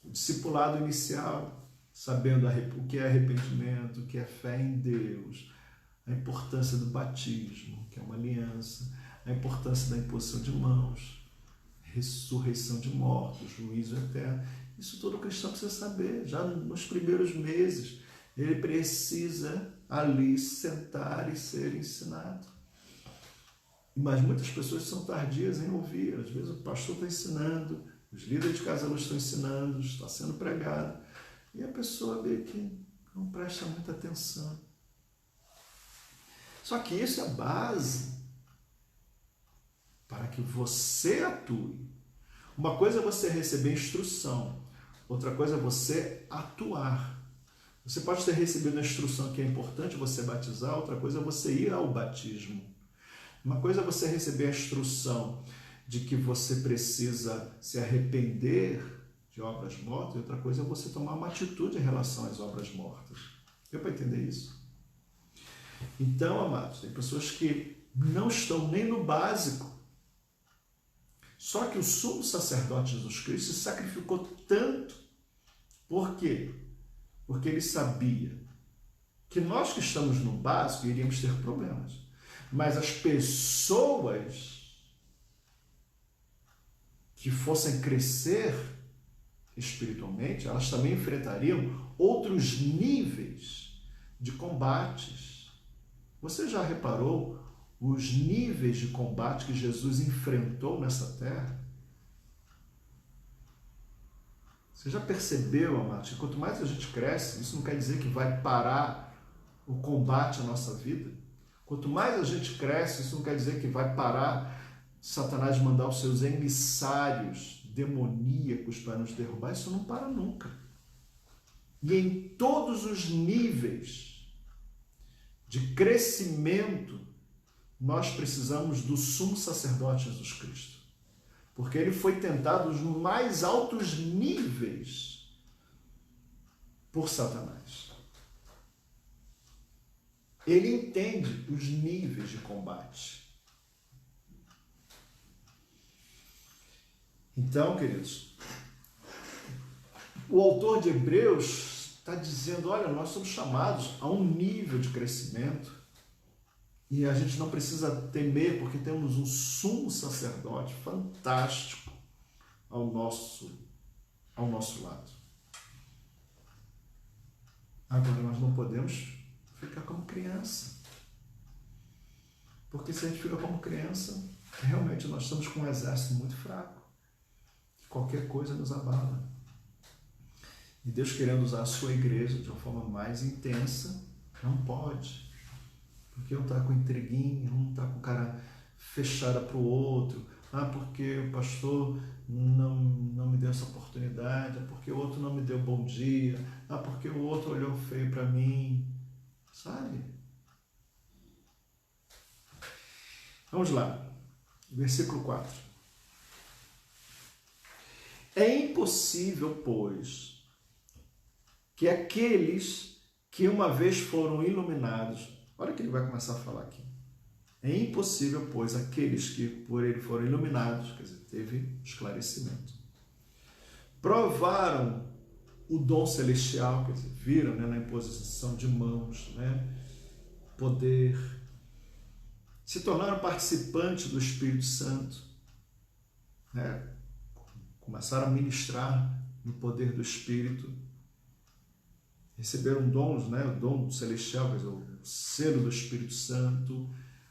O discipulado inicial, sabendo o que é arrependimento, o que é fé em Deus, a importância do batismo, que é uma aliança, a importância da imposição de mãos, ressurreição de mortos, juízo eterno. Isso todo cristão precisa saber. Já nos primeiros meses, ele precisa ali sentar e ser ensinado. Mas muitas pessoas são tardias em ouvir. Às vezes o pastor está ensinando, os líderes de casa estão ensinando, está sendo pregado, e a pessoa vê que não presta muita atenção. Só que isso é a base para que você atue. Uma coisa é você receber instrução, outra coisa é você atuar. Você pode ter recebido a instrução que é importante você batizar, outra coisa é você ir ao batismo. Uma coisa é você receber a instrução de que você precisa se arrepender de obras mortas, e outra coisa é você tomar uma atitude em relação às obras mortas. Deu para entender isso? Então, amados, tem pessoas que não estão nem no básico. Só que o sumo sacerdote Jesus Cristo se sacrificou tanto. Por quê? Porque ele sabia que nós que estamos no básico iríamos ter problemas. Mas as pessoas que fossem crescer espiritualmente, elas também enfrentariam outros níveis de combates. Você já reparou os níveis de combate que Jesus enfrentou nessa terra? Você já percebeu, amados, que quanto mais a gente cresce, isso não quer dizer que vai parar o combate à nossa vida. Quanto mais a gente cresce, isso não quer dizer que vai parar Satanás de mandar os seus emissários demoníacos para nos derrubar. Isso não para nunca. E em todos os níveis de crescimento, nós precisamos do sumo sacerdote Jesus Cristo. Porque ele foi tentado nos mais altos níveis por Satanás. Ele entende os níveis de combate. Então, queridos, o autor de Hebreus está dizendo, olha, nós somos chamados a um nível de crescimento e a gente não precisa temer porque temos um sumo sacerdote fantástico ao nosso lado. Agora, nós não podemos ficar como criança. Porque se a gente fica como criança, realmente nós estamos com um exército muito fraco. Qualquer coisa nos abala. E Deus querendo usar a sua igreja de uma forma mais intensa, não pode. Porque um está com intriguinha, um está com cara fechada para o outro. Porque o pastor não me deu essa oportunidade. Porque o outro não me deu bom dia. Porque o outro olhou feio para mim. Sabe? Vamos lá. Versículo 4. É impossível, pois, que aqueles que uma vez foram iluminados, olha o que ele vai começar a falar aqui. É impossível, pois, aqueles que por ele foram iluminados, quer dizer, teve esclarecimento, provaram o dom celestial, quer dizer, viram, né, na imposição de mãos, né, poder, se tornaram participantes do Espírito Santo, né, começaram a ministrar no poder do Espírito, receberam dons, né? O dom celestial, quer dizer, o selo do Espírito Santo,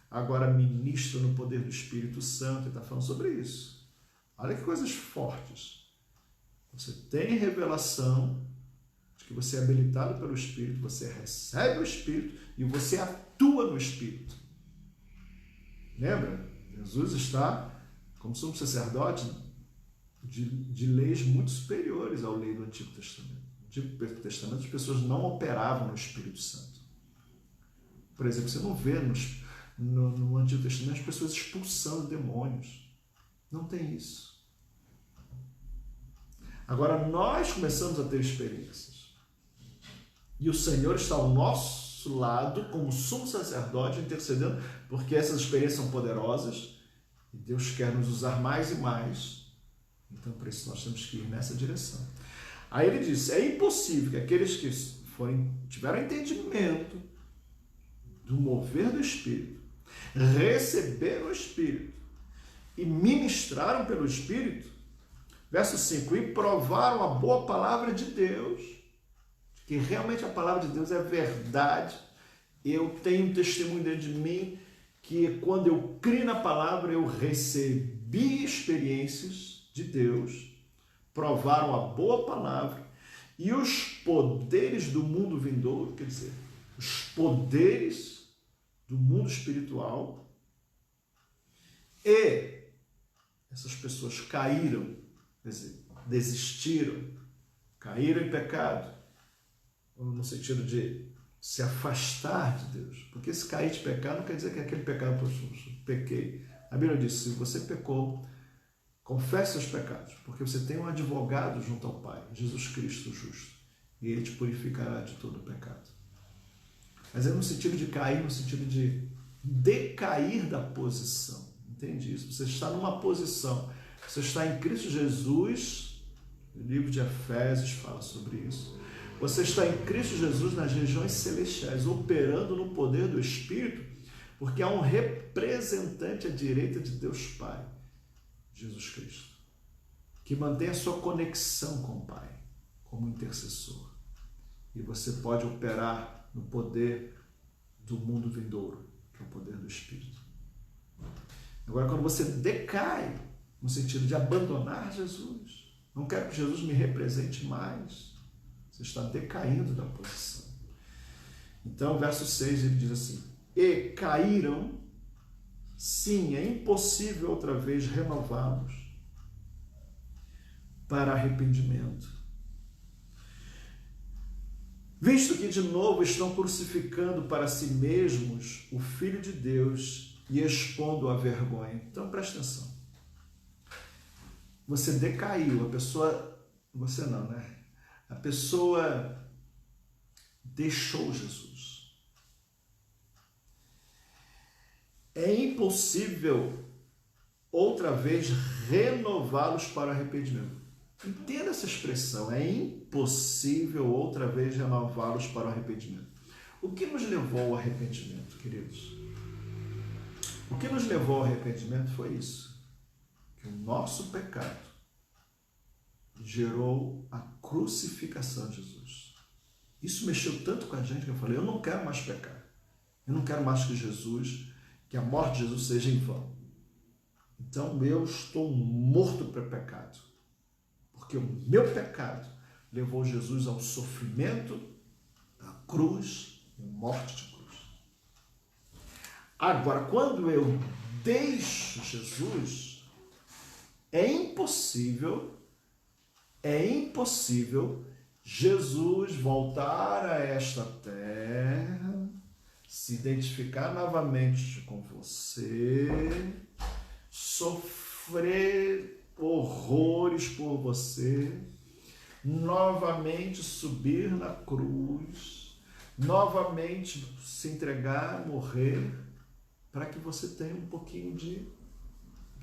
agora ministram no poder do Espírito Santo, ele está falando sobre isso. Olha que coisas fortes. Você tem revelação de que você é habilitado pelo Espírito, você recebe o Espírito e você atua no Espírito. Lembra? Jesus está como sumo sacerdote de leis muito superiores à lei do Antigo Testamento. No Antigo Testamento as pessoas não operavam no Espírito Santo. Por exemplo, você não vê no Antigo Testamento as pessoas expulsando demônios. Não tem isso. Agora nós começamos a ter experiências. E o Senhor está ao nosso lado, como sumo sacerdote, intercedendo, porque essas experiências são poderosas e Deus quer nos usar mais e mais. Então, por isso, nós temos que ir nessa direção. Aí ele diz, é impossível que aqueles que tiveram entendimento do mover do Espírito, receberam o Espírito e ministraram pelo Espírito, verso 5, e provaram a boa palavra de Deus, que realmente a palavra de Deus é verdade. Eu tenho testemunho dentro de mim que quando eu criei na palavra, eu recebi experiências de Deus, provaram a boa palavra e os poderes do mundo vindouro, quer dizer, os poderes do mundo espiritual, e essas pessoas caíram, quer dizer, desistiram, caíram em pecado, no sentido de se afastar de Deus, porque se cair de pecado não quer dizer que aquele pecado eu pequei. A Bíblia diz, se você pecou, confesse seus pecados, porque você tem um advogado junto ao Pai, Jesus Cristo justo, e Ele te purificará de todo o pecado. Mas é no sentido de cair, no sentido de decair da posição, entende isso? Você está numa posição, você está em Cristo Jesus, o livro de Efésios fala sobre isso, você está em Cristo Jesus nas regiões celestiais, operando no poder do Espírito, porque há um representante à direita de Deus Pai, Jesus Cristo, que mantém a sua conexão com o Pai, como intercessor. E você pode operar no poder do mundo vindouro, que é o poder do Espírito. Agora, quando você decai, no sentido de abandonar Jesus, não quero que Jesus me represente mais, você está decaindo da posição. Então, verso 6, ele diz assim, e caíram, sim, é impossível outra vez renová-los para arrependimento, visto que de novo estão crucificando para si mesmos o Filho de Deus e expondo a vergonha. Então, presta atenção. Você decaiu, a pessoa, você não, né? A pessoa deixou Jesus. É impossível outra vez renová-los para o arrependimento. Entenda essa expressão, é impossível outra vez renová-los para o arrependimento. O que nos levou ao arrependimento, queridos? O que nos levou ao arrependimento foi isso, que o nosso pecado gerou a crucificação de Jesus. Isso mexeu tanto com a gente que eu falei, eu não quero mais pecar. Eu não quero mais que a morte de Jesus seja em vão. Então eu estou morto para o pecado. Porque o meu pecado levou Jesus ao sofrimento, à cruz e morte de cruz. Agora, quando eu deixo Jesus, é impossível Jesus voltar a esta terra, se identificar novamente com você, sofrer horrores por você, novamente subir na cruz, novamente se entregar, morrer, para que você tenha um pouquinho de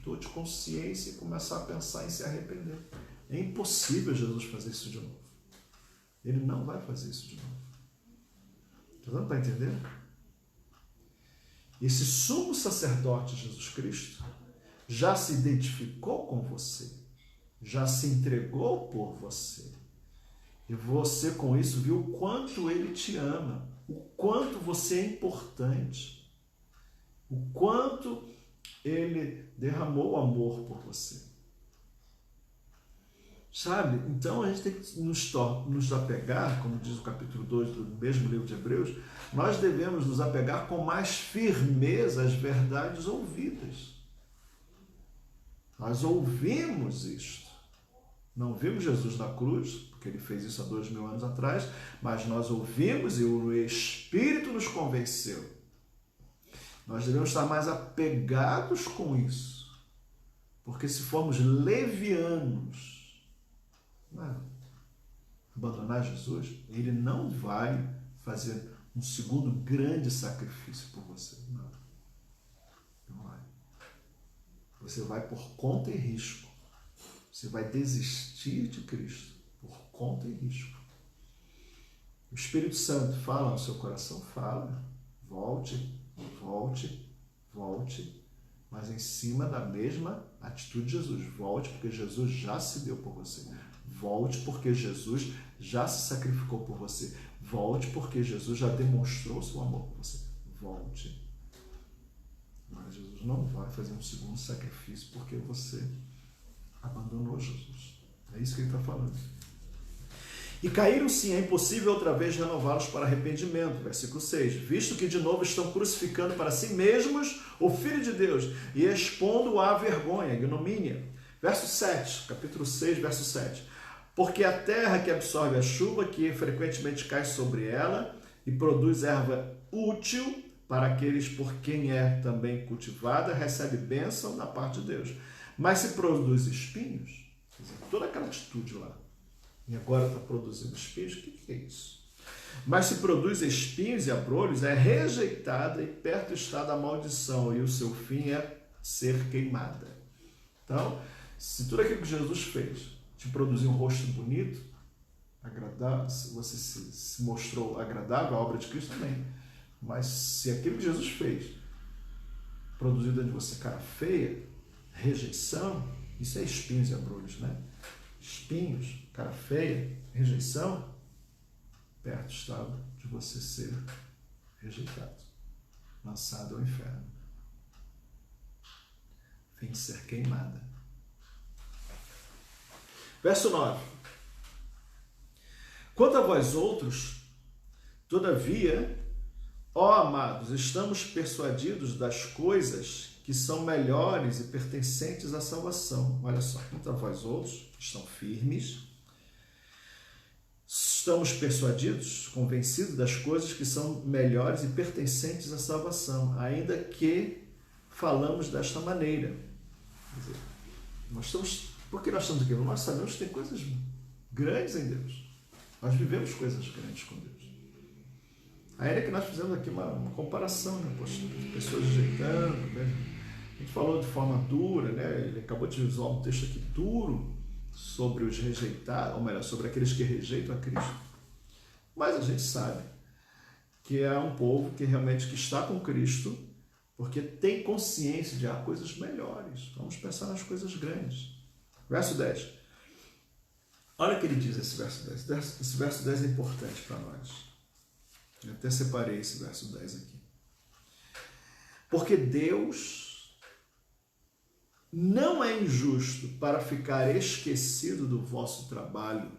dor de consciência e começar a pensar em se arrepender. É impossível Jesus fazer isso de novo. Ele não vai fazer isso de novo. Está dando para entender? Esse sumo sacerdote Jesus Cristo já se identificou com você, já se entregou por você. E você, com isso, viu o quanto ele te ama, o quanto você é importante, o quanto ele derramou amor por você. Sabe? Então a gente tem que nos apegar, como diz o capítulo 2 do mesmo livro de Hebreus, nós devemos nos apegar com mais firmeza às verdades ouvidas. Nós ouvimos isto. Não vimos Jesus na cruz, porque ele fez isso há 2000 anos atrás, mas nós ouvimos e o Espírito nos convenceu. Nós devemos estar mais apegados com isso, porque se formos levianos, abandonar Jesus, ele não vai fazer um segundo grande sacrifício por você. Não vai. Você vai por conta e risco. Você vai desistir de Cristo por conta e risco. O Espírito Santo fala no seu coração, fala, volte, mas em cima da mesma atitude de Jesus. Volte porque Jesus já se deu por você. Volte porque Jesus já se sacrificou por você. Volte porque Jesus já demonstrou seu amor por você. Volte. Mas Jesus não vai fazer um segundo sacrifício porque você abandonou Jesus. É isso que ele está falando. E caíram sim, é impossível outra vez renová-los para arrependimento. Versículo 6. Visto que de novo estão crucificando para si mesmos o Filho de Deus e expondo-o à vergonha, à ignomínia. Verso 7, capítulo 6, verso 7. Porque a terra que absorve a chuva, que frequentemente cai sobre ela e produz erva útil para aqueles por quem é também cultivada, recebe bênção da parte de Deus. Mas se produz espinhos, quer dizer, toda aquela atitude lá, e agora está produzindo espinhos, o que é isso? Mas se produz espinhos e abrolhos, é rejeitada e perto está da maldição, e o seu fim é ser queimada. Então, se tudo aquilo que Jesus fez te produzir um rosto bonito, agradável, você se mostrou agradável, a obra de Cristo também. Mas se aquilo que Jesus fez produziu dentro de você cara feia, rejeição, isso é espinhos e abrolhos, né? Espinhos, cara feia, rejeição, perto estava de você ser rejeitado, lançado ao inferno, fim de ser queimada. Verso 9. Quanto a vós outros, todavia, ó amados, estamos persuadidos das coisas que são melhores e pertencentes à salvação. Olha só, quanto a vós outros, que estão firmes, estamos persuadidos, convencidos das coisas que são melhores e pertencentes à salvação, ainda que falamos desta maneira. Quer dizer, por que nós estamos aqui? Nós sabemos que tem coisas grandes em Deus. Nós vivemos coisas grandes com Deus. Ainda que nós fizemos aqui uma comparação, né? Poxa, pessoas rejeitando, né? A gente falou de forma dura, né? Ele acabou de usar um texto aqui duro sobre os rejeitados, ou melhor, sobre aqueles que rejeitam a Cristo. Mas a gente sabe que é um povo que realmente que está com Cristo, porque tem consciência de há coisas melhores. Vamos pensar nas coisas grandes. Verso 10. Olha o que ele diz esse verso 10. Esse verso 10 é importante para nós. Eu até separei esse verso 10 aqui. Porque Deus não é injusto para ficar esquecido do vosso trabalho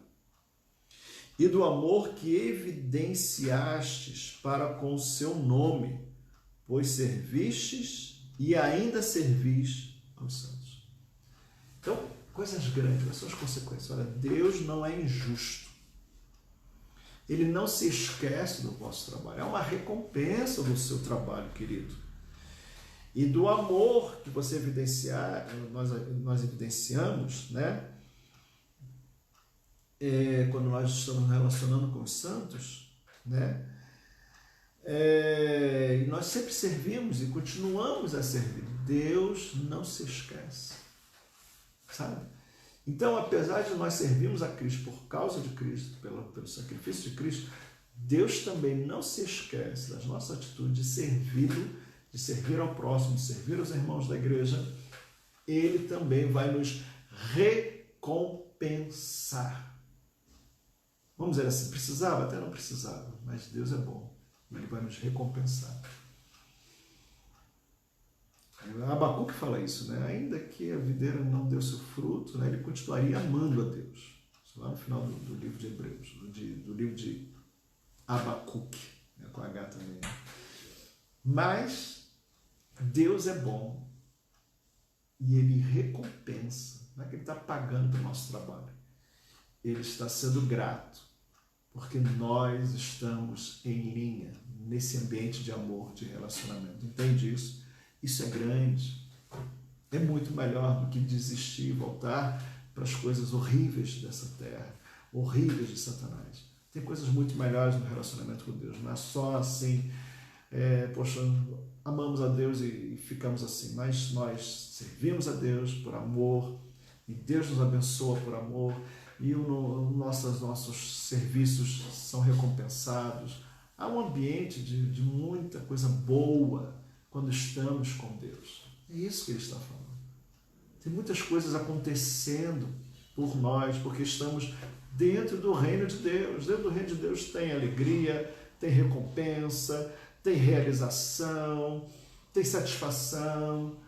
e do amor que evidenciastes para com o seu nome, pois servistes e ainda servis aos santos. Então, coisas grandes, quais são as consequências? Olha, Deus não é injusto. Ele não se esquece do vosso trabalho. É uma recompensa do seu trabalho, querido. E do amor que você evidenciar, nós evidenciamos, né? Quando nós estamos relacionando com os santos, né? E nós sempre servimos e continuamos a servir. Deus não se esquece, sabe? Então, apesar de nós servirmos a Cristo por causa de Cristo, pelo sacrifício de Cristo, Deus também não se esquece das nossas atitudes de servir ao próximo, de servir aos irmãos da igreja. Ele também vai nos recompensar recompensar. Vamos dizer assim, precisava? Até não precisava, mas Deus é bom. Ele vai nos recompensar. Abacuque fala isso, né? Ainda que a videira não deu seu fruto, né? Ele continuaria amando a Deus. Isso lá no final do livro de Hebreus, do livro de Abacuque, né? Com H também. Mas Deus é bom e Ele recompensa. Não é que Ele está pagando pelo nosso trabalho. Ele está sendo grato, porque nós estamos em linha nesse ambiente de amor, de relacionamento. Entende isso? Isso é grande. É muito melhor do que desistir e voltar para as coisas horríveis dessa terra, horríveis de Satanás. Tem coisas muito melhores no relacionamento com Deus. Não é só assim, poxa, amamos a Deus e ficamos assim. Mas nós servimos a Deus por amor e Deus nos abençoa por amor. E nossos serviços são recompensados. Há um ambiente de muita coisa boa quando estamos com Deus. É isso que ele está falando. Tem muitas coisas acontecendo por nós, porque estamos dentro do reino de Deus. Dentro do reino de Deus tem alegria, tem recompensa, tem realização, tem satisfação,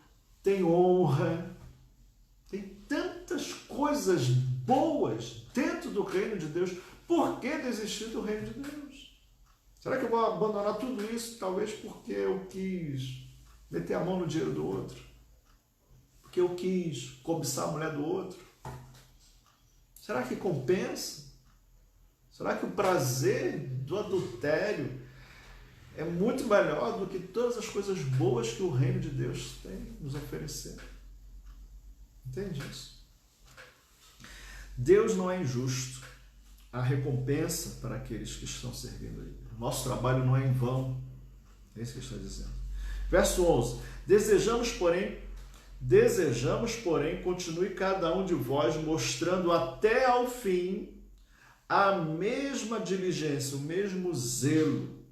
tem honra. Tem tantas coisas boas dentro do reino de Deus. Por que desistir do reino de Deus? Será que eu vou abandonar tudo isso? Talvez porque eu quis meter a mão no dinheiro do outro. Porque eu quis cobiçar a mulher do outro. Será que compensa? Será que o prazer do adultério é muito melhor do que todas as coisas boas que o reino de Deus tem nos oferecer? Entende isso? Deus não é injusto. Há recompensa para aqueles que estão servindo a Ele. O nosso trabalho não é em vão. É isso que ele está dizendo. Verso 11. Desejamos, porém, continue cada um de vós mostrando até ao fim a mesma diligência, o mesmo zelo,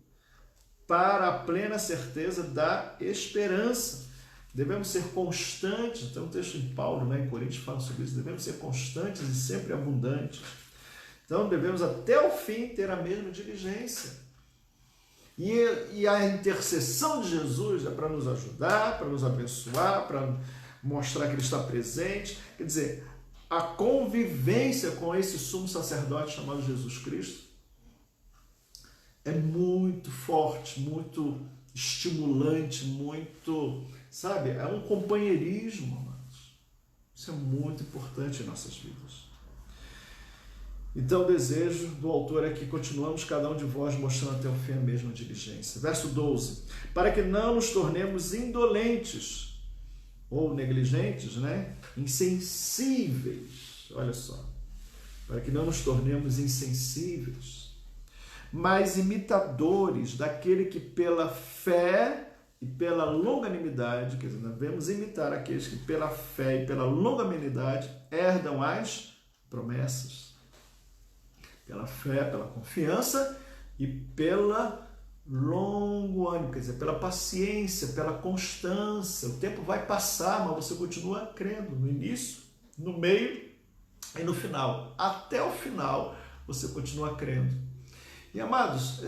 para a plena certeza da esperança. Devemos ser constantes, tem um texto em Paulo, né, em Coríntios, fala sobre isso, devemos ser constantes e sempre abundantes. Então, devemos até o fim ter a mesma diligência. E a intercessão de Jesus é para nos ajudar, para nos abençoar, para mostrar que Ele está presente. Quer dizer, a convivência com esse sumo sacerdote chamado Jesus Cristo é muito forte, muito estimulante, muito, sabe, é um companheirismo, amados. Isso é muito importante em nossas vidas. Então, o desejo do autor é que continuamos cada um de vós mostrando até o fim a mesma diligência. Verso 12. Para que não nos tornemos indolentes ou negligentes, né? Insensíveis. Olha só. Para que não nos tornemos insensíveis, mas imitadores daquele que pela fé e pela longanimidade, quer dizer, nós devemos imitar aqueles que pela fé e pela longanimidade herdam as promessas. Pela fé, pela confiança e pela longo ânimo, quer dizer, pela paciência, pela constância. O tempo vai passar, mas você continua crendo no início, no meio e no final. Até o final você continua crendo. E amados,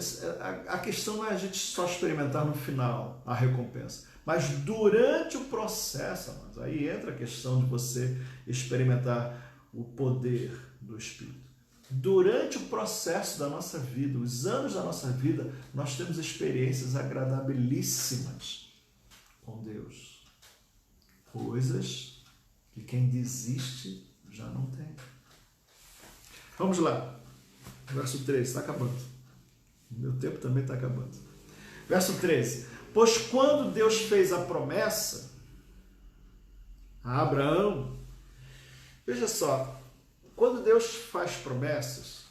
a questão não é a gente só experimentar no final a recompensa, mas durante o processo, amados, aí entra a questão de você experimentar o poder do Espírito. Durante o processo da nossa vida, os anos da nossa vida, nós temos experiências agradabilíssimas com Deus. Coisas que quem desiste já não tem. Vamos lá. Verso 13, está acabando. Meu tempo também está acabando. Verso 13. Pois quando Deus fez a promessa a Abraão, veja só, quando Deus faz promessas,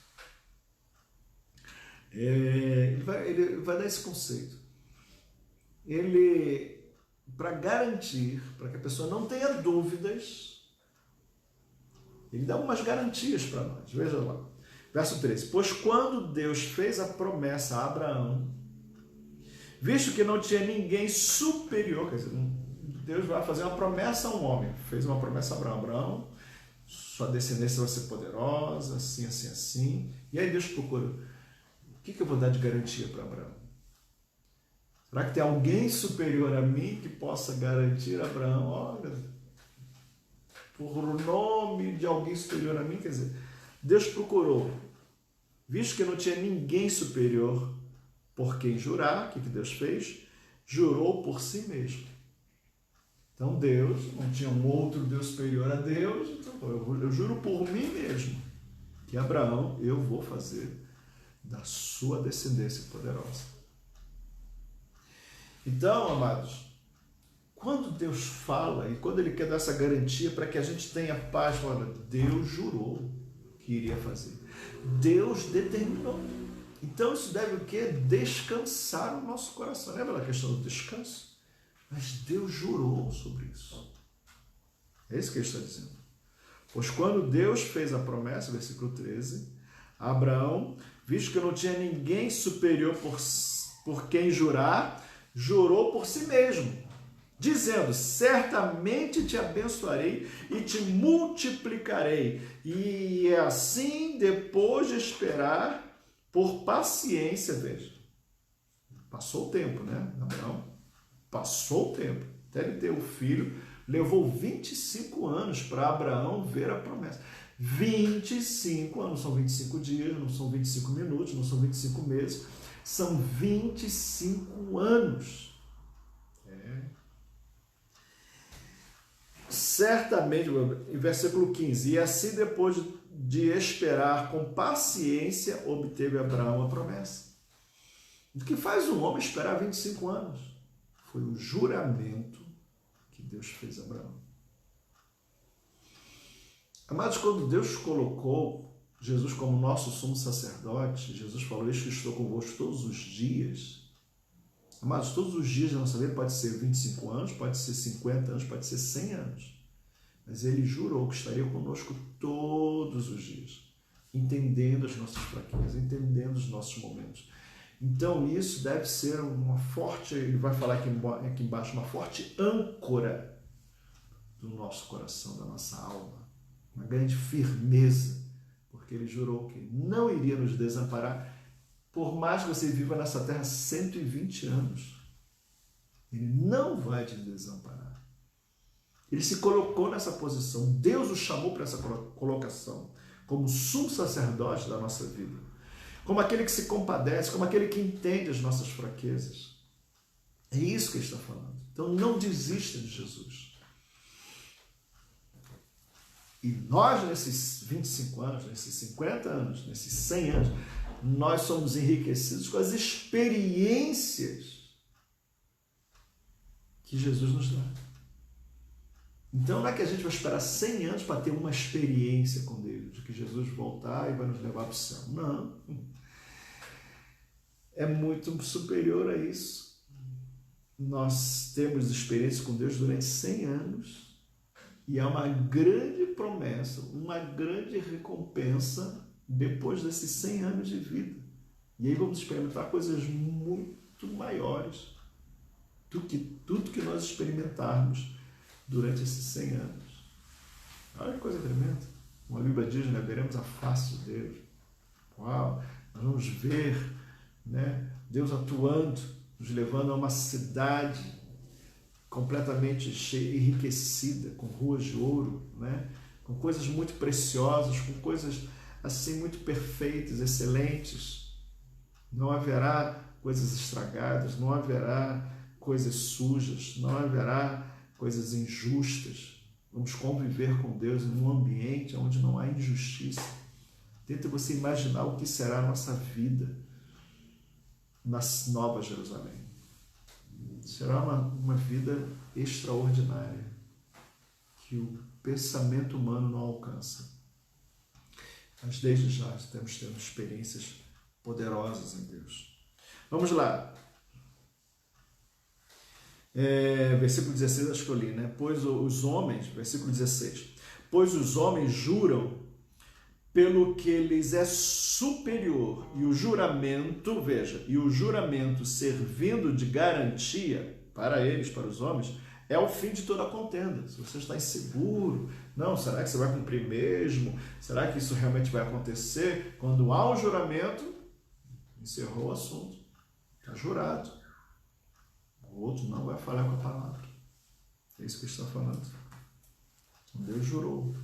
ele vai dar esse conceito. Ele, para garantir, para que a pessoa não tenha dúvidas, ele dá umas garantias para nós. Veja lá. Verso 13. Pois quando Deus fez a promessa a Abraão, visto que não tinha ninguém superior, quer dizer, Deus vai fazer uma promessa a um homem. Fez uma promessa a Abraão. Abraão, sua descendência vai ser poderosa, assim, assim, assim. E aí Deus procura, o que eu vou dar de garantia para Abraão? Será que tem alguém superior a mim que possa garantir a Abraão? Olha, por o nome de alguém superior a mim, quer dizer, Deus procurou, visto que não tinha ninguém superior por quem jurar, o que Deus fez? Jurou por si mesmo. Então Deus, não tinha um outro Deus superior a Deus, então eu juro por mim mesmo que Abraão eu vou fazer da sua descendência poderosa. Então, amados, quando Deus fala e quando Ele quer dar essa garantia para que a gente tenha paz, olha, Deus jurou que iria fazer. Deus determinou. Então isso deve o quê? Descansar o nosso coração. Lembra da questão do descanso? Mas Deus jurou sobre isso. É isso que ele está dizendo. Pois quando Deus fez a promessa, versículo 13, a Abraão, visto que não tinha ninguém superior por quem jurar, jurou por si mesmo, dizendo, certamente te abençoarei e te multiplicarei. E assim, depois de esperar, por paciência, veja, passou o tempo, né? Abraão passou o tempo, até ele ter o filho, levou 25 anos para Abraão ver a promessa. 25 anos, não são 25 dias, não são 25 minutos, não são 25 meses, são 25 anos. Certamente, em versículo 15, e assim depois de esperar com paciência, obteve Abraão a promessa. O que faz um homem esperar 25 anos? Foi o juramento que Deus fez a Abraão. Amados, quando Deus colocou Jesus como nosso sumo sacerdote, Jesus falou, eis que estou convosco todos os dias. Amados, todos os dias da nossa vida pode ser 25 anos, pode ser 50 anos, pode ser 100 anos. Mas Ele jurou que estaria conosco todos os dias, entendendo as nossas fraquezas, entendendo os nossos momentos. Então isso deve ser uma forte, ele vai falar aqui embaixo, uma forte âncora do nosso coração, da nossa alma, uma grande firmeza, porque Ele jurou que não iria nos desamparar, por mais que você viva nessa terra 120 anos, Ele não vai te desamparar. Ele se colocou nessa posição, Deus o chamou para essa colocação, como sumo sacerdote da nossa vida, como aquele que se compadece, como aquele que entende as nossas fraquezas. É isso que ele está falando. Então não desista de Jesus. E nós, nesses 25 anos, nesses 50 anos, nesses 100 anos, nós somos enriquecidos com as experiências que Jesus nos dá. Então não é que a gente vai esperar 100 anos para ter uma experiência com Deus, de que Jesus voltar e vai nos levar para o céu. Não. É muito superior a isso. Nós temos experiência com Deus durante 100 anos e há uma grande promessa, uma grande recompensa depois desses 100 anos de vida. E aí vamos experimentar coisas muito maiores do que tudo que nós experimentarmos durante esses 100 anos. Olha que coisa tremenda. Uma Bíblia diz, né? Veremos a face de Deus. Uau! Nós vamos ver, né, Deus atuando, nos levando a uma cidade completamente cheia, enriquecida, com ruas de ouro, né? Com coisas muito preciosas, com coisas assim muito perfeitas, excelentes. Não haverá coisas estragadas, não haverá coisas sujas, não haverá coisas injustas. Vamos conviver com Deus em um ambiente onde não há injustiça. Tenta você imaginar o que será a nossa vida na Nova Jerusalém. Será uma vida extraordinária que o pensamento humano não alcança. Mas desde já estamos tendo experiências poderosas em Deus. Vamos lá. Versículo 16, acho que eu li, né? Pois os homens, versículo 16, pois os homens juram pelo que lhes é superior, e o juramento, veja, e o juramento servindo de garantia para eles, para os homens, é o fim de toda a contenda. Se você está inseguro, não, será que você vai cumprir mesmo? Será que isso realmente vai acontecer? Quando há um juramento, encerrou o assunto. Está jurado. O outro não vai falhar com a palavra. É isso que está falando. Deus jurou.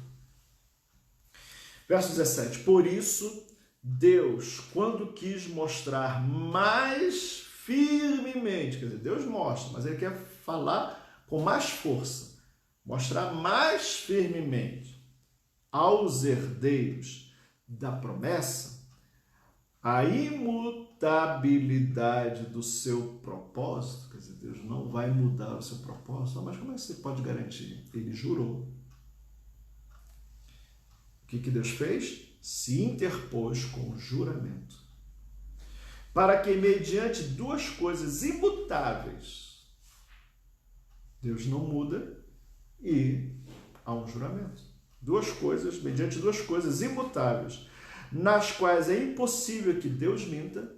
Verso 17. Por isso, Deus, quando quis mostrar mais firmemente, quer dizer, Deus mostra, mas Ele quer falar com mais força, mostrar mais firmemente aos herdeiros da promessa a imutabilidade do seu propósito. Quer dizer, Deus não vai mudar o seu propósito. Mas como é que você pode garantir? Ele jurou. O que Deus fez? Se interpôs com o juramento. Para que, mediante duas coisas imutáveis, Deus não muda e há um juramento. Mediante duas coisas imutáveis, nas quais é impossível que Deus minta.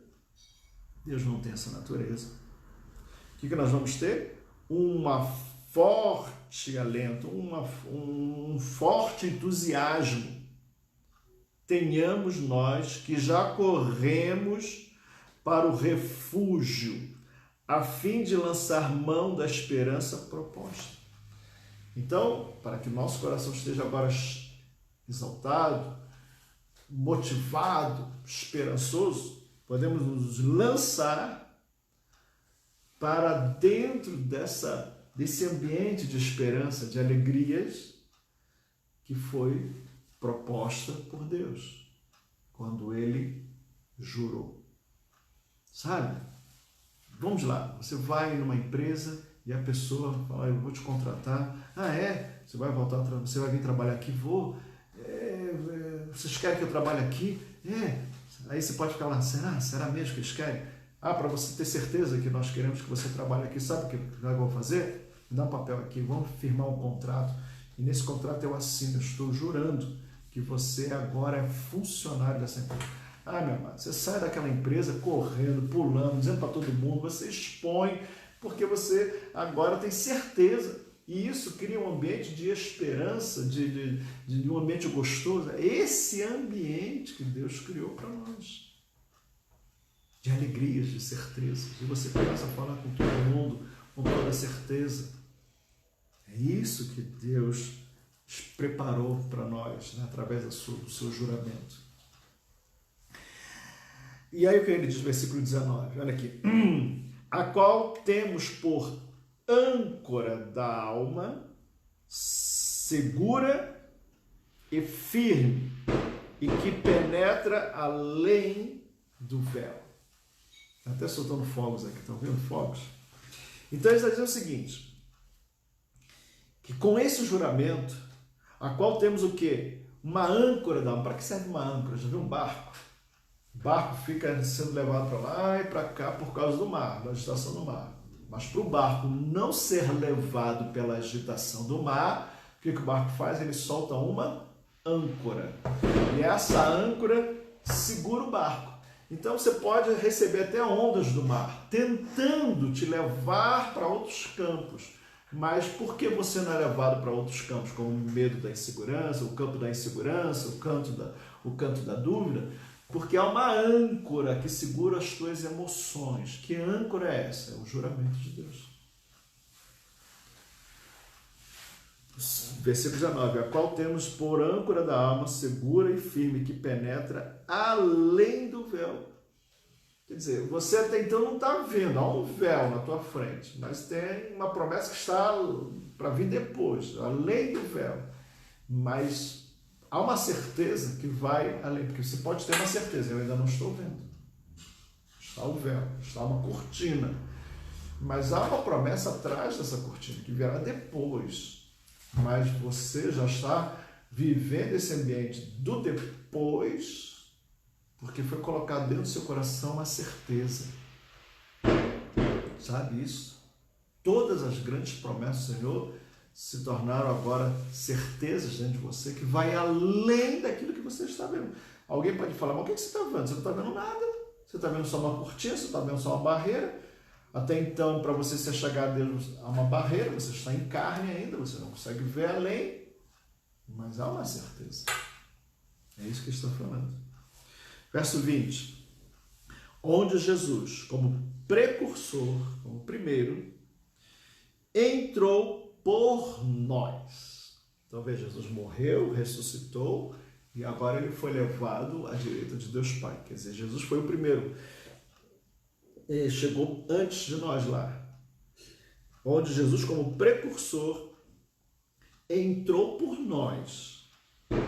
Deus não tem essa natureza. O que nós vamos ter? Uma forte alento, um forte entusiasmo. Tenhamos nós que já corremos para o refúgio, a fim de lançar mão da esperança proposta. Então, para que o nosso coração esteja agora exaltado, motivado, esperançoso, podemos nos lançar para dentro desse ambiente de esperança, de alegrias que foi proposta por Deus quando Ele jurou. Sabe? Vamos lá, você vai numa empresa e a pessoa fala, eu vou te contratar. Ah, é? Você vai vir trabalhar aqui? Vou. Vocês querem que eu trabalhe aqui? Aí você pode ficar lá, será mesmo que eles querem? Para você ter certeza que nós queremos que você trabalhe aqui, sabe o que eu vou fazer? Me dá um papel aqui, vamos firmar um contrato. E nesse contrato eu assino, eu estou jurando que você agora é funcionário dessa empresa. Meu amado, você sai daquela empresa correndo, pulando, dizendo para todo mundo, você expõe, porque você agora tem certeza. E isso cria um ambiente de esperança, de um ambiente gostoso. É esse ambiente que Deus criou para nós. De alegrias, de certezas. E você começa a falar com todo mundo, com toda certeza. É isso que Deus preparou para nós, né, através do seu juramento. E aí o que ele diz no versículo 19, olha aqui. A qual temos por âncora da alma, segura e firme, e que penetra além do véu. Está até soltando fogos aqui, estão vendo fogos? Então ele está dizendo o seguinte, que com esse juramento, a qual temos o quê? Uma âncora da alma. Para que serve uma âncora? Já viu um barco? O barco fica sendo levado para lá e para cá por causa do mar, da agitação do mar. Mas para o barco não ser levado pela agitação do mar, o que o barco faz? Ele solta uma âncora. E essa âncora segura o barco. Então você pode receber até ondas do mar, tentando te levar para outros campos. Mas por que você não é levado para outros campos, como o medo da insegurança, o campo da insegurança, o canto da dúvida? Porque há uma âncora que segura as tuas emoções. Que âncora é essa? É o juramento de Deus. Versículo 19. A qual temos por âncora da alma segura e firme, que penetra além do véu. Quer dizer, você até então não está vendo, há um véu na tua frente, mas tem uma promessa que está para vir depois, além do véu. Mas há uma certeza que vai além, porque você pode ter uma certeza, eu ainda não estou vendo. Está o véu, está uma cortina. Mas há uma promessa atrás dessa cortina, que virá depois. Mas você já está vivendo esse ambiente do depois, porque foi colocado dentro do seu coração uma certeza. Sabe isso? Todas as grandes promessas do Senhor se tornaram agora certezas dentro de você, que vai além daquilo que você está vendo. Alguém pode falar, mas o que você está vendo? Você não está vendo nada. Você está vendo só uma cortina, você está vendo só uma barreira. Até então, para você se achegar a Deus, há uma barreira, você está em carne ainda, você não consegue ver além, mas há uma certeza. É isso que está falando. Verso 20. Onde Jesus, como precursor, como primeiro, entrou por nós. Então veja, Jesus morreu, ressuscitou e agora ele foi levado à direita de Deus Pai. Quer dizer, Jesus foi o primeiro. Ele chegou antes de nós lá. Onde Jesus, como precursor, entrou por nós,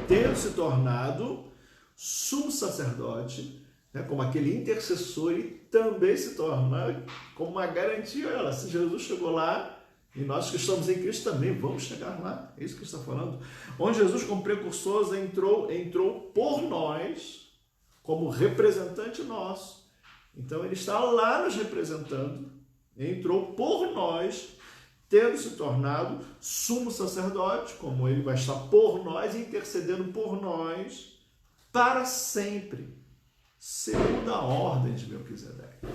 tendo se tornado sumo sacerdote, né, como aquele intercessor, e também se torna como uma garantia. Olha, se Jesus chegou lá, e nós que estamos em Cristo também vamos chegar lá. É isso que está falando. Onde Jesus, como precursor, entrou por nós, como representante nosso. Então ele está lá nos representando, entrou por nós, tendo se tornado sumo sacerdote, como ele vai estar por nós, intercedendo por nós, para sempre, segundo a ordem de Melquisedeque.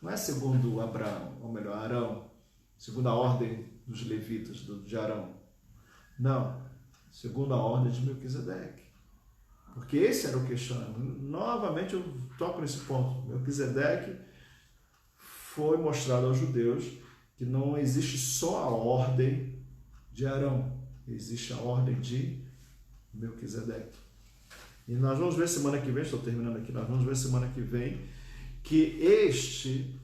Não é segundo Abraão, ou melhor, Arão, segundo a ordem dos levitas, de Arão. Não, segundo a ordem de Melquisedeque. Porque esse era o questionamento. Novamente eu toco nesse ponto. Melquisedeque foi mostrado aos judeus que não existe só a ordem de Arão, existe a ordem de Melquisedeque. E nós vamos ver semana que vem, estou terminando aqui, nós vamos ver semana que vem, que este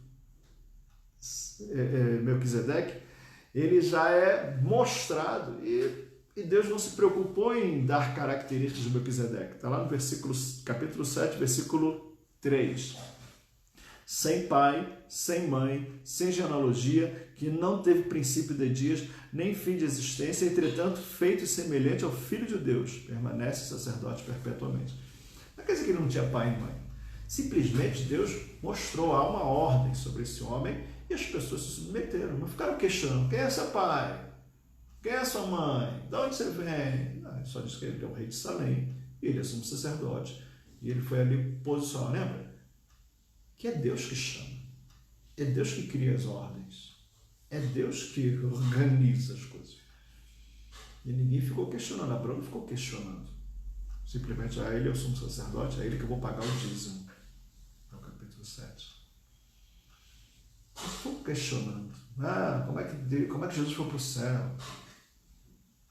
Melquisedeque, ele já é mostrado, e Deus não se preocupou em dar características de Melquisedeque. Está lá no capítulo 7, versículo 3. Sem pai, sem mãe, sem genealogia, que não teve princípio de dias, nem fim de existência, entretanto, feito semelhante ao Filho de Deus, permanece sacerdote perpetuamente. Não quer dizer que ele não tinha pai e mãe. Simplesmente Deus mostrou há uma ordem sobre esse homem e as pessoas se submeteram. Não ficaram questionando: quem é seu pai? Quem é sua mãe? De onde você vem? Não, ele só disse que ele é o rei de Salém, e ele é sumo sacerdote. E ele foi ali posicionado. Lembra? Que é Deus que chama. É Deus que cria as ordens. É Deus que organiza as coisas. E ninguém ficou questionando. Abraão não ficou questionando. Simplesmente, ele é o sumo sacerdote, é ele que eu vou pagar o dízimo. É o capítulo 7. Não ficou questionando. Como é que Jesus foi para o céu?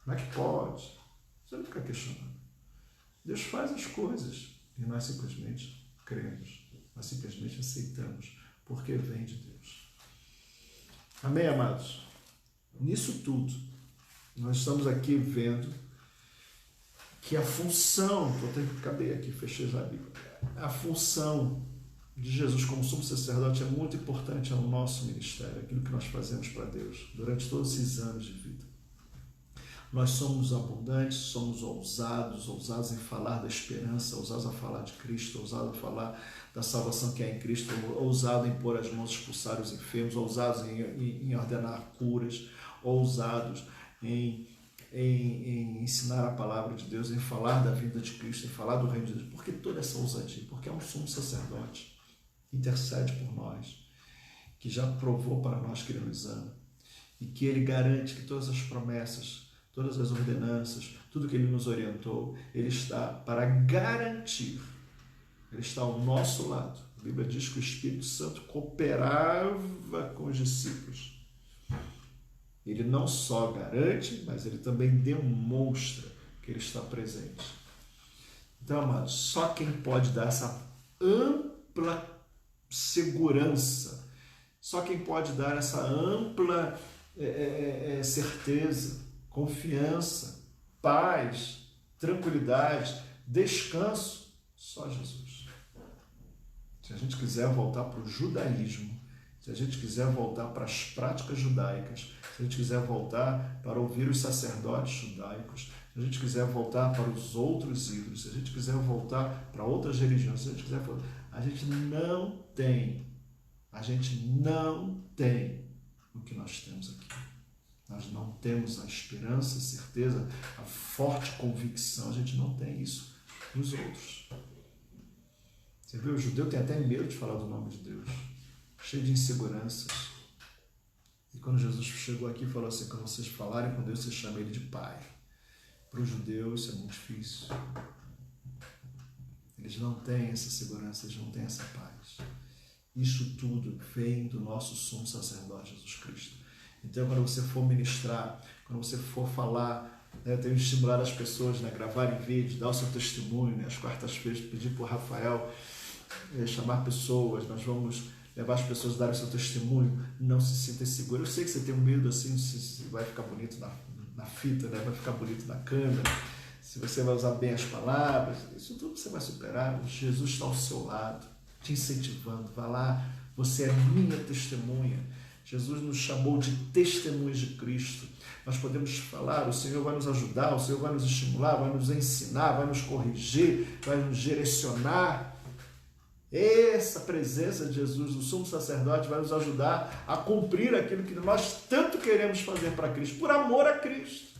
Como é que pode? Você não fica questionando. Deus faz as coisas e nós simplesmente cremos. Nós simplesmente aceitamos, porque vem de Deus. Amém, amados? Nisso tudo, nós estamos aqui vendo que a função, acabei aqui, fechei já a Bíblia, a função de Jesus como sumo sacerdote é muito importante ao nosso ministério, aquilo que nós fazemos para Deus durante todos esses anos de vida. Nós somos abundantes, somos ousados em falar da esperança, ousados a falar de Cristo, ousados a falar da salvação que é em Cristo, ousados em pôr as mãos, expulsar os enfermos, ousados em ordenar curas, ousados em ensinar a palavra de Deus, em falar da vida de Cristo, em falar do reino de Deus. Por que toda essa ousadia? Porque é um sumo sacerdote, intercede por nós, que já provou para nós que Ele nos ama, e que Ele garante que todas as promessas, todas as ordenanças, tudo que Ele nos orientou, Ele está para garantir, Ele está ao nosso lado. A Bíblia diz que o Espírito Santo cooperava com os discípulos. Ele não só garante, mas Ele também demonstra que Ele está presente. Então, amados, só quem pode dar essa ampla segurança, só quem pode dar essa ampla certeza, confiança, paz, tranquilidade, descanso, só Jesus. Se a gente quiser voltar para o judaísmo, se a gente quiser voltar para as práticas judaicas, se a gente quiser voltar para ouvir os sacerdotes judaicos, se a gente quiser voltar para os outros ídolos, se a gente quiser voltar para outras religiões, se a gente quiser voltar, a gente não tem o que nós temos aqui. Nós não temos a esperança, a certeza, a forte convicção. A gente não tem isso nos outros. Você vê, o judeu tem até medo de falar do nome de Deus. cheio de inseguranças. E quando Jesus chegou aqui e falou assim, quando vocês falarem com Deus, vocês chamam Ele de Pai. Para os judeus isso é muito difícil. Eles não têm essa segurança, eles não têm essa paz. Isso tudo vem do nosso sumo sacerdote, Jesus Cristo. Então, quando você for ministrar, quando você for falar, né, eu tenho estimulado as pessoas, né, gravarem vídeo, dar o seu testemunho, né, às quartas-feiras, pedir para o Rafael chamar pessoas, nós vamos levar as pessoas a darem o seu testemunho, não se sinta inseguro. Eu sei que você tem um medo assim, se vai ficar bonito na fita, né, vai ficar bonito na câmera, se você vai usar bem as palavras, isso tudo você vai superar. Jesus está ao seu lado, te incentivando. Vá lá, você é minha testemunha. Jesus nos chamou de testemunhas de Cristo. Nós podemos falar, o Senhor vai nos ajudar, o Senhor vai nos estimular, vai nos ensinar, vai nos corrigir, vai nos direcionar. Essa presença de Jesus, o sumo sacerdote, vai nos ajudar a cumprir aquilo que nós tanto queremos fazer para Cristo, por amor a Cristo.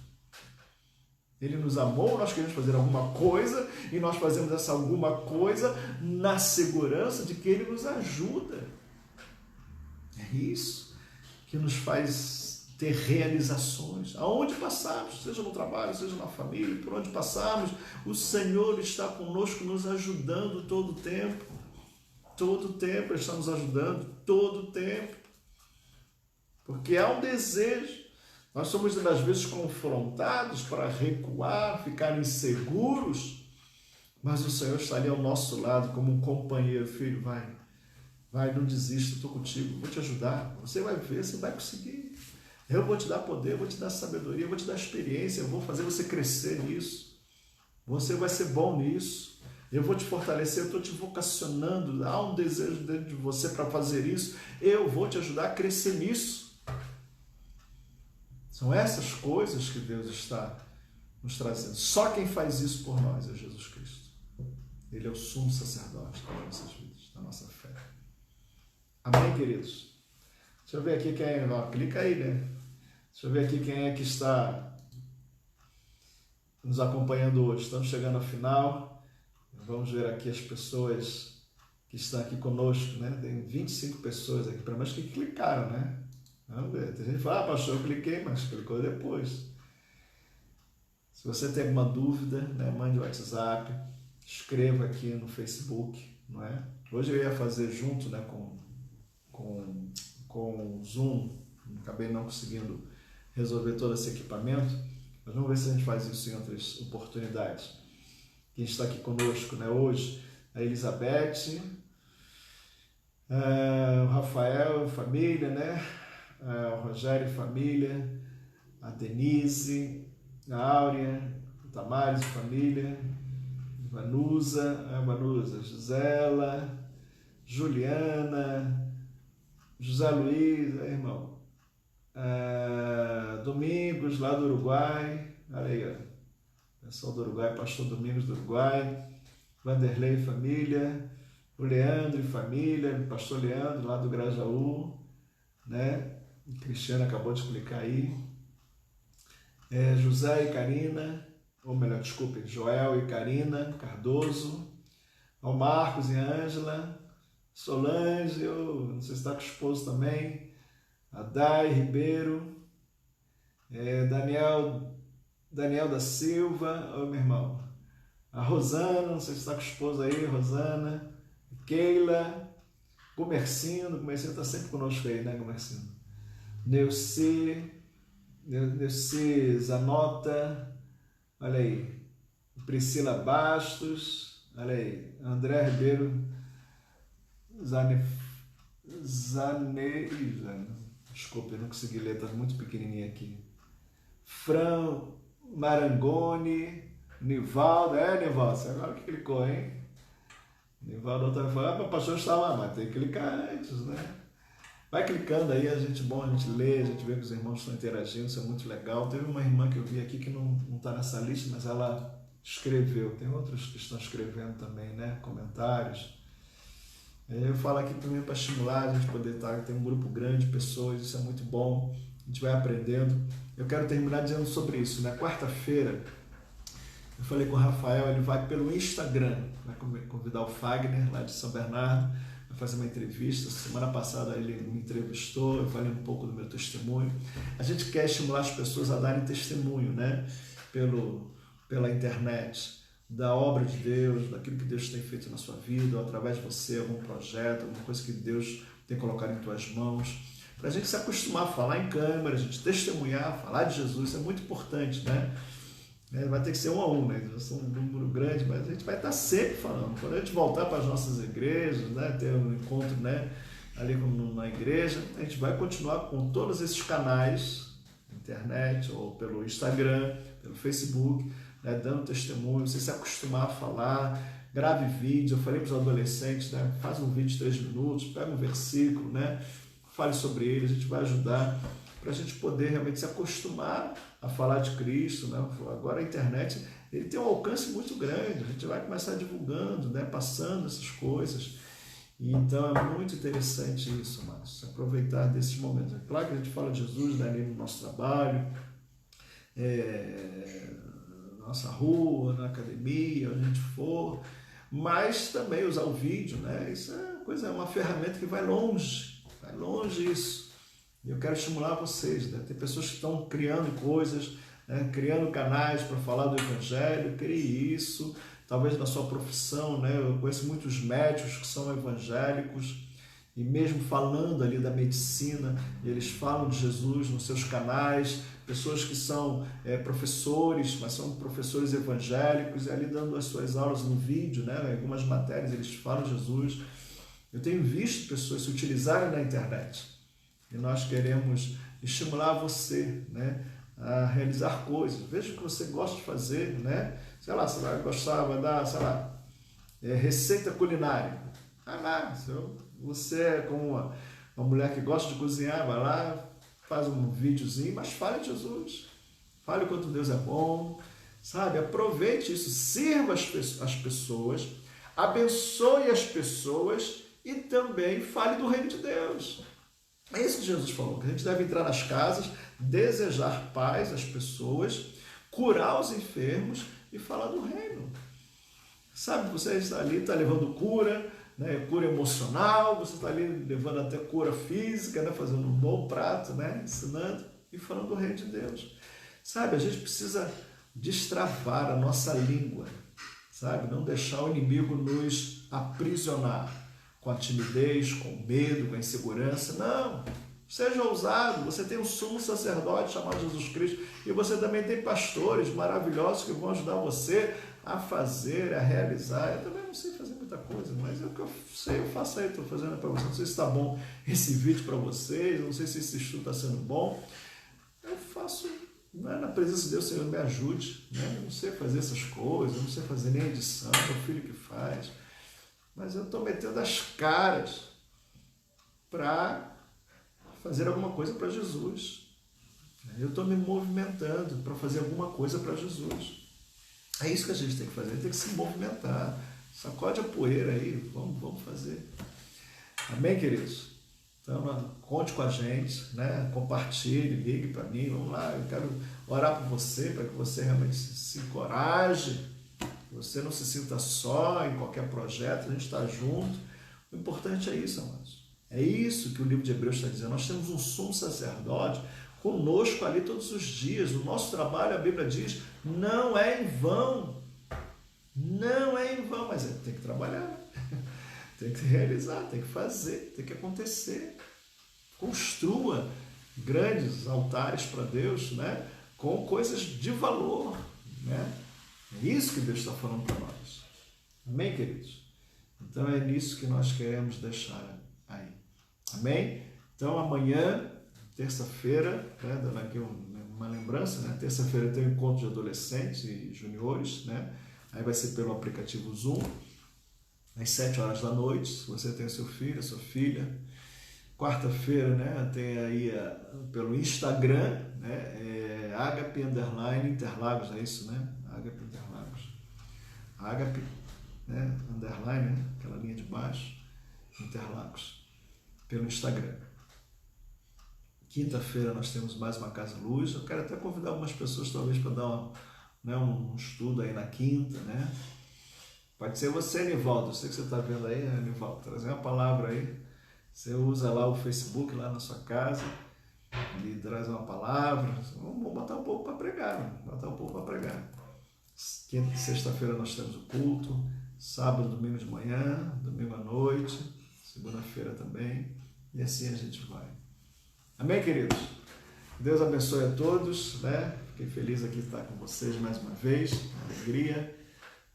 Ele nos amou, nós queremos fazer alguma coisa e nós fazemos essa alguma coisa na segurança de que Ele nos ajuda. É isso que nos faz ter realizações. Aonde passarmos, seja no trabalho, seja na família, por onde passarmos, o Senhor está conosco, nos ajudando todo o tempo. Todo o tempo Ele está nos ajudando, todo o tempo. Porque há um desejo. Nós somos, às vezes, confrontados para recuar, ficar inseguros, mas o Senhor está ali ao nosso lado como um companheiro. Filho, vai, não desista, estou contigo, vou te ajudar. Você vai ver, você vai conseguir. Eu vou te dar poder, eu vou te dar sabedoria, eu vou te dar experiência, eu vou fazer você crescer nisso. Você vai ser bom nisso. Eu vou te fortalecer, eu estou te vocacionando, há um desejo dentro de você para fazer isso. Eu vou te ajudar a crescer nisso. São essas coisas que Deus está nos trazendo. Só quem faz isso por nós é Jesus Cristo. Ele é o sumo sacerdote das nossas vidas, da nossa fé. Amém, queridos? Deixa eu ver aqui quem é. Ó, clica aí, né? Deixa eu ver aqui quem é que está nos acompanhando hoje. Estamos chegando ao final. Vamos ver aqui as pessoas que estão aqui conosco, né? Tem 25 pessoas aqui, pelo menos que clicaram, né? Vamos ver. Tem gente que fala, pastor, eu cliquei, mas clicou depois. Se você tem alguma dúvida, né, mande o WhatsApp, escreva aqui no Facebook, não é? Hoje eu ia fazer junto, né, com o Zoom, acabei não conseguindo resolver todo esse equipamento, mas vamos ver se a gente faz isso em outras oportunidades. Quem está aqui conosco, né, hoje, a Elizabeth, o Rafael, família, né? O Rogério e família, a Denise, a Áurea, o Tamares e família, Vanusa, Gisela, Juliana, José Luiz, irmão, Domingos, lá do Uruguai, olha aí, ó, pessoal do Uruguai, pastor Domingos do Uruguai, Vanderlei e família, o Leandro e família, pastor Leandro, lá do Grajaú, né? Cristiano acabou de clicar aí. José e Karina, ou melhor, desculpe, Joel e Karina Cardoso, ao Marcos e Ângela, Solange, não sei se está com o esposo também, a Dai Ribeiro, Daniel da Silva, meu irmão, a Rosana, não sei se está com o esposo aí, Rosana, Keila, Gomercindo está sempre conosco aí, né, Gomercindo? Neuci Zanota, olha aí, Priscila Bastos, olha aí, André Ribeiro, desculpa, eu não consegui ler, está muito pequenininho aqui, Fran Marangoni, Nivaldo, Nivaldo, você agora que clicou, hein? Nivaldo está falando, o pastor está lá, mas tem que clicar antes, né? Vai clicando aí, a gente lê, a gente vê que os irmãos estão interagindo, isso é muito legal. Teve uma irmã que eu vi aqui que não está nessa lista, mas ela escreveu. Tem outros que estão escrevendo também, né? Comentários. Eu falo aqui também para estimular a gente poder estar, tem um grupo grande de pessoas, isso é muito bom, a gente vai aprendendo. Eu quero terminar dizendo sobre isso. Na quarta-feira, eu falei com o Rafael, ele vai pelo Instagram, vai convidar o Fagner, lá de São Bernardo, vai fazer uma entrevista. Semana passada ele me entrevistou, eu falei um pouco do meu testemunho. A gente quer estimular as pessoas a darem testemunho, né? Pela internet, da obra de Deus, daquilo que Deus tem feito na sua vida, ou através de você, algum projeto, alguma coisa que Deus tem colocado em tuas mãos, para a gente se acostumar a falar em câmera, a gente testemunhar, falar de Jesus, isso é muito importante, né? Vai ter que ser um a um, né? Eu sou um número grande, mas a gente vai estar sempre falando. Quando a gente voltar para as nossas igrejas, né? Ter um encontro, né? Ali na igreja, a gente vai continuar com todos esses canais, internet, ou pelo Instagram, pelo Facebook, né? Dando testemunho, você se acostumar a falar, grave vídeo. Eu falei para os adolescentes, né? Faz um vídeo de 3 minutos, pega um versículo, né? Fale sobre ele, a gente vai ajudar para a gente poder realmente se acostumar a falar de Cristo, né? Agora a internet ele tem um alcance muito grande, a gente vai começar divulgando, né? Passando essas coisas. E então é muito interessante isso, Márcio, aproveitar desses momentos. É claro que a gente fala de Jesus, né? Ali no nosso trabalho, na nossa rua, na academia, onde a gente for, mas também usar o vídeo, né? Isso é uma ferramenta que vai longe isso. E eu quero estimular vocês, né? Tem pessoas que estão criando coisas, né? Criando canais para falar do Evangelho. Crie isso, talvez na sua profissão, né? Eu conheço muitos médicos que são evangélicos e mesmo falando ali da medicina, eles falam de Jesus nos seus canais. Pessoas que são professores, mas são professores evangélicos, e ali dando as suas aulas no vídeo, né? Em algumas matérias eles falam de Jesus. Eu tenho visto pessoas se utilizarem da internet. E nós queremos estimular você, né, a realizar coisas. Veja o que você gosta de fazer, né? Sei lá, você vai gostar, vai dar, sei lá, receita culinária. Vai lá, você é como uma mulher que gosta de cozinhar, vai lá, faz um videozinho, mas fale de Jesus. Fale o quanto Deus é bom, sabe? Aproveite isso, sirva as pessoas, abençoe as pessoas e também fale do reino de Deus. É isso que Jesus falou, que a gente deve entrar nas casas, desejar paz às pessoas, curar os enfermos e falar do reino. Sabe, você está ali, está levando cura, né? Cura emocional, você está ali levando até cura física, né? Fazendo um bom prato, né? Ensinando e falando do reino de Deus. Sabe, a gente precisa destravar a nossa língua, sabe? Não deixar o inimigo nos aprisionar com a timidez, com o medo, com a insegurança. Não, seja ousado. Você tem um sumo sacerdote chamado Jesus Cristo e você também tem pastores maravilhosos que vão ajudar você a fazer, a realizar. Eu também não sei fazer muita coisa, mas é o que eu sei, eu faço aí, estou fazendo para vocês. Não sei se está bom esse vídeo para vocês, não sei se esse estudo está sendo bom. Eu faço, né, na presença de Deus, Senhor, me ajude. Né? Eu não sei fazer essas coisas, eu não sei fazer nem edição, é o filho que faz. Mas eu estou metendo as caras para fazer alguma coisa para Jesus. Eu estou me movimentando para fazer alguma coisa para Jesus. É isso que a gente tem que fazer, tem que se movimentar. Sacode a poeira aí, vamos fazer. Amém, queridos? Então, conte com a gente, né? Compartilhe, ligue para mim, vamos lá. Eu quero orar por você, para que você realmente se encoraje. Você não se sinta só em qualquer projeto, a gente está junto. O importante é isso, amados. É isso que o livro de Hebreus está dizendo. Nós temos um sumo sacerdote conosco ali todos os dias. O nosso trabalho, a Bíblia diz, não é em vão. Não é em vão, mas tem que trabalhar. Tem que realizar, tem que fazer, tem que acontecer. Construa grandes altares para Deus, né? Com coisas de valor, né? É isso que Deus está falando para nós. Amém, queridos? Então é nisso que nós queremos deixar aí. Amém? Então amanhã, terça-feira, né, dando aqui uma lembrança, né? Terça-feira tem um encontro de adolescentes e juniores, né? Aí vai ser pelo aplicativo Zoom, às 7 horas da noite, se você tem seu filho, a sua filha. Quarta-feira, né, tem aí pelo Instagram, né, Agape_Interlagos, é isso, né? Agape, né, underline, né, aquela linha de baixo, Interlagos, pelo Instagram. Quinta-feira nós temos mais uma Casa Luz. Eu quero até convidar algumas pessoas, talvez, para dar um estudo aí na quinta, né? Pode ser você, Nivaldo. Eu sei que você está vendo aí, né, Nivaldo? Trazer uma palavra aí. Você usa lá o Facebook, lá na sua casa, e traz uma palavra. Vamos botar um pouco para pregar, botar um pouco para pregar. Quinta e sexta-feira nós temos o culto, sábado, domingo de manhã, domingo à noite, segunda-feira também, e assim a gente vai. Amém, queridos? Deus abençoe a todos, né? Fiquei feliz aqui de estar com vocês mais uma vez, alegria.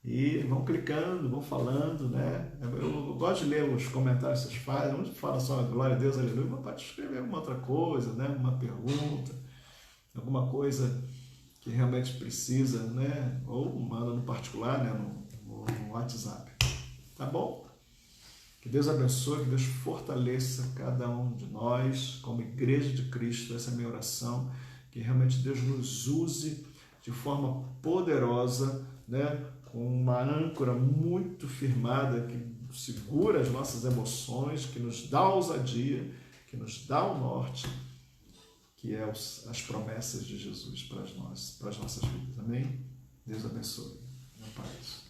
E vão clicando, vão falando, né? Eu gosto de ler os comentários que vocês fazem, uns falam só glória a Deus, aleluia, mas pode escrever alguma outra coisa, né? Uma pergunta, alguma coisa que realmente precisa, né? Ou manda no particular, né? No WhatsApp. Tá bom? Que Deus abençoe, que Deus fortaleça cada um de nós como igreja de Cristo. Essa é a minha oração, que realmente Deus nos use de forma poderosa, né? Com uma âncora muito firmada que segura as nossas emoções, que nos dá ousadia, que nos dá o norte, que é as promessas de Jesus para as nossas vidas. Amém? Deus abençoe. Na paz.